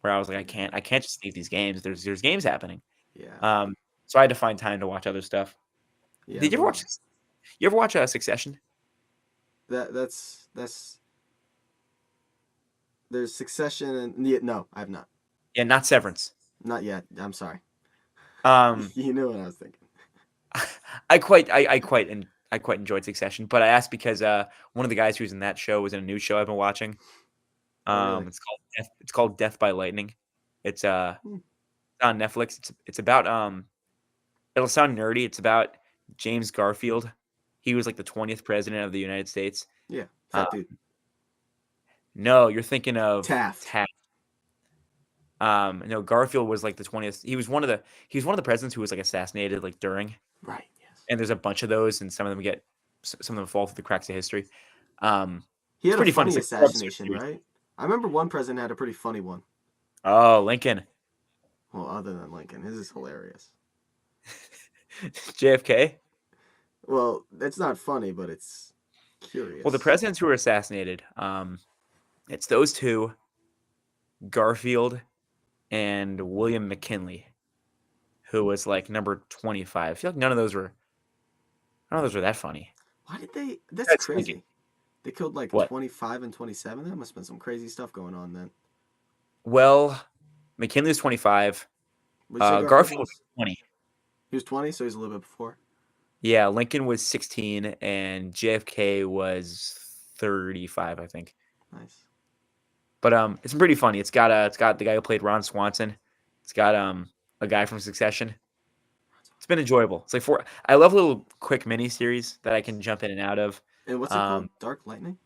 where I was like, I can't just leave these games. There's games happening. Yeah. So I had to find time to watch other stuff. Yeah. Did you ever watch? You ever watch Succession? That's There's Succession and no, I have not. Yeah, not Severance. Not yet. I'm sorry. Um, You knew what I was thinking. I quite enjoyed Succession, but I asked because one of the guys who's in that show was in a new show I've been watching. Really? It's called Death by Lightning. It's Hmm. on Netflix. It's about it'll sound nerdy. It's about James Garfield. He was like the 20th president of the United States. Yeah, Uh, fat dude. no, you're thinking of Taft. No, Garfield was like the 20th. He was one of the presidents who was like assassinated like during. Right. Yes. And there's a bunch of those, and some of them fall through the cracks of history. He It's had a pretty fun. funny It's like assassination, right? I remember one president had a pretty funny one. Oh, Lincoln. Well, other than Lincoln, his is hilarious. JFK. Well, it's not funny, but it's curious. Well, the presidents who were assassinated, it's those two, Garfield and William McKinley, who was like number 25. I feel like none of those were that funny. Why did they? That's That's crazy. thinking. They killed like What? 25 and 27. There must have been some crazy stuff going on then. Well, McKinley was 25. Garfield was 20. He was 20, so he's a little bit before. Yeah, Lincoln was 16 and JFK was 35, I think. Nice. But it's pretty funny. It's got the guy who played Ron Swanson. It's got a guy from Succession. It's been enjoyable. It's like I love little quick mini series that I can jump in and out of. And what's it called? Dark Lightning?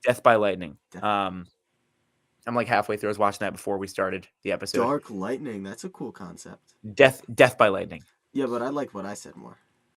Death by Lightning. I'm like halfway through. I was watching that before we started the episode. Dark Lightning. That's a cool concept. Death by Lightning. Yeah, but I like what I said more.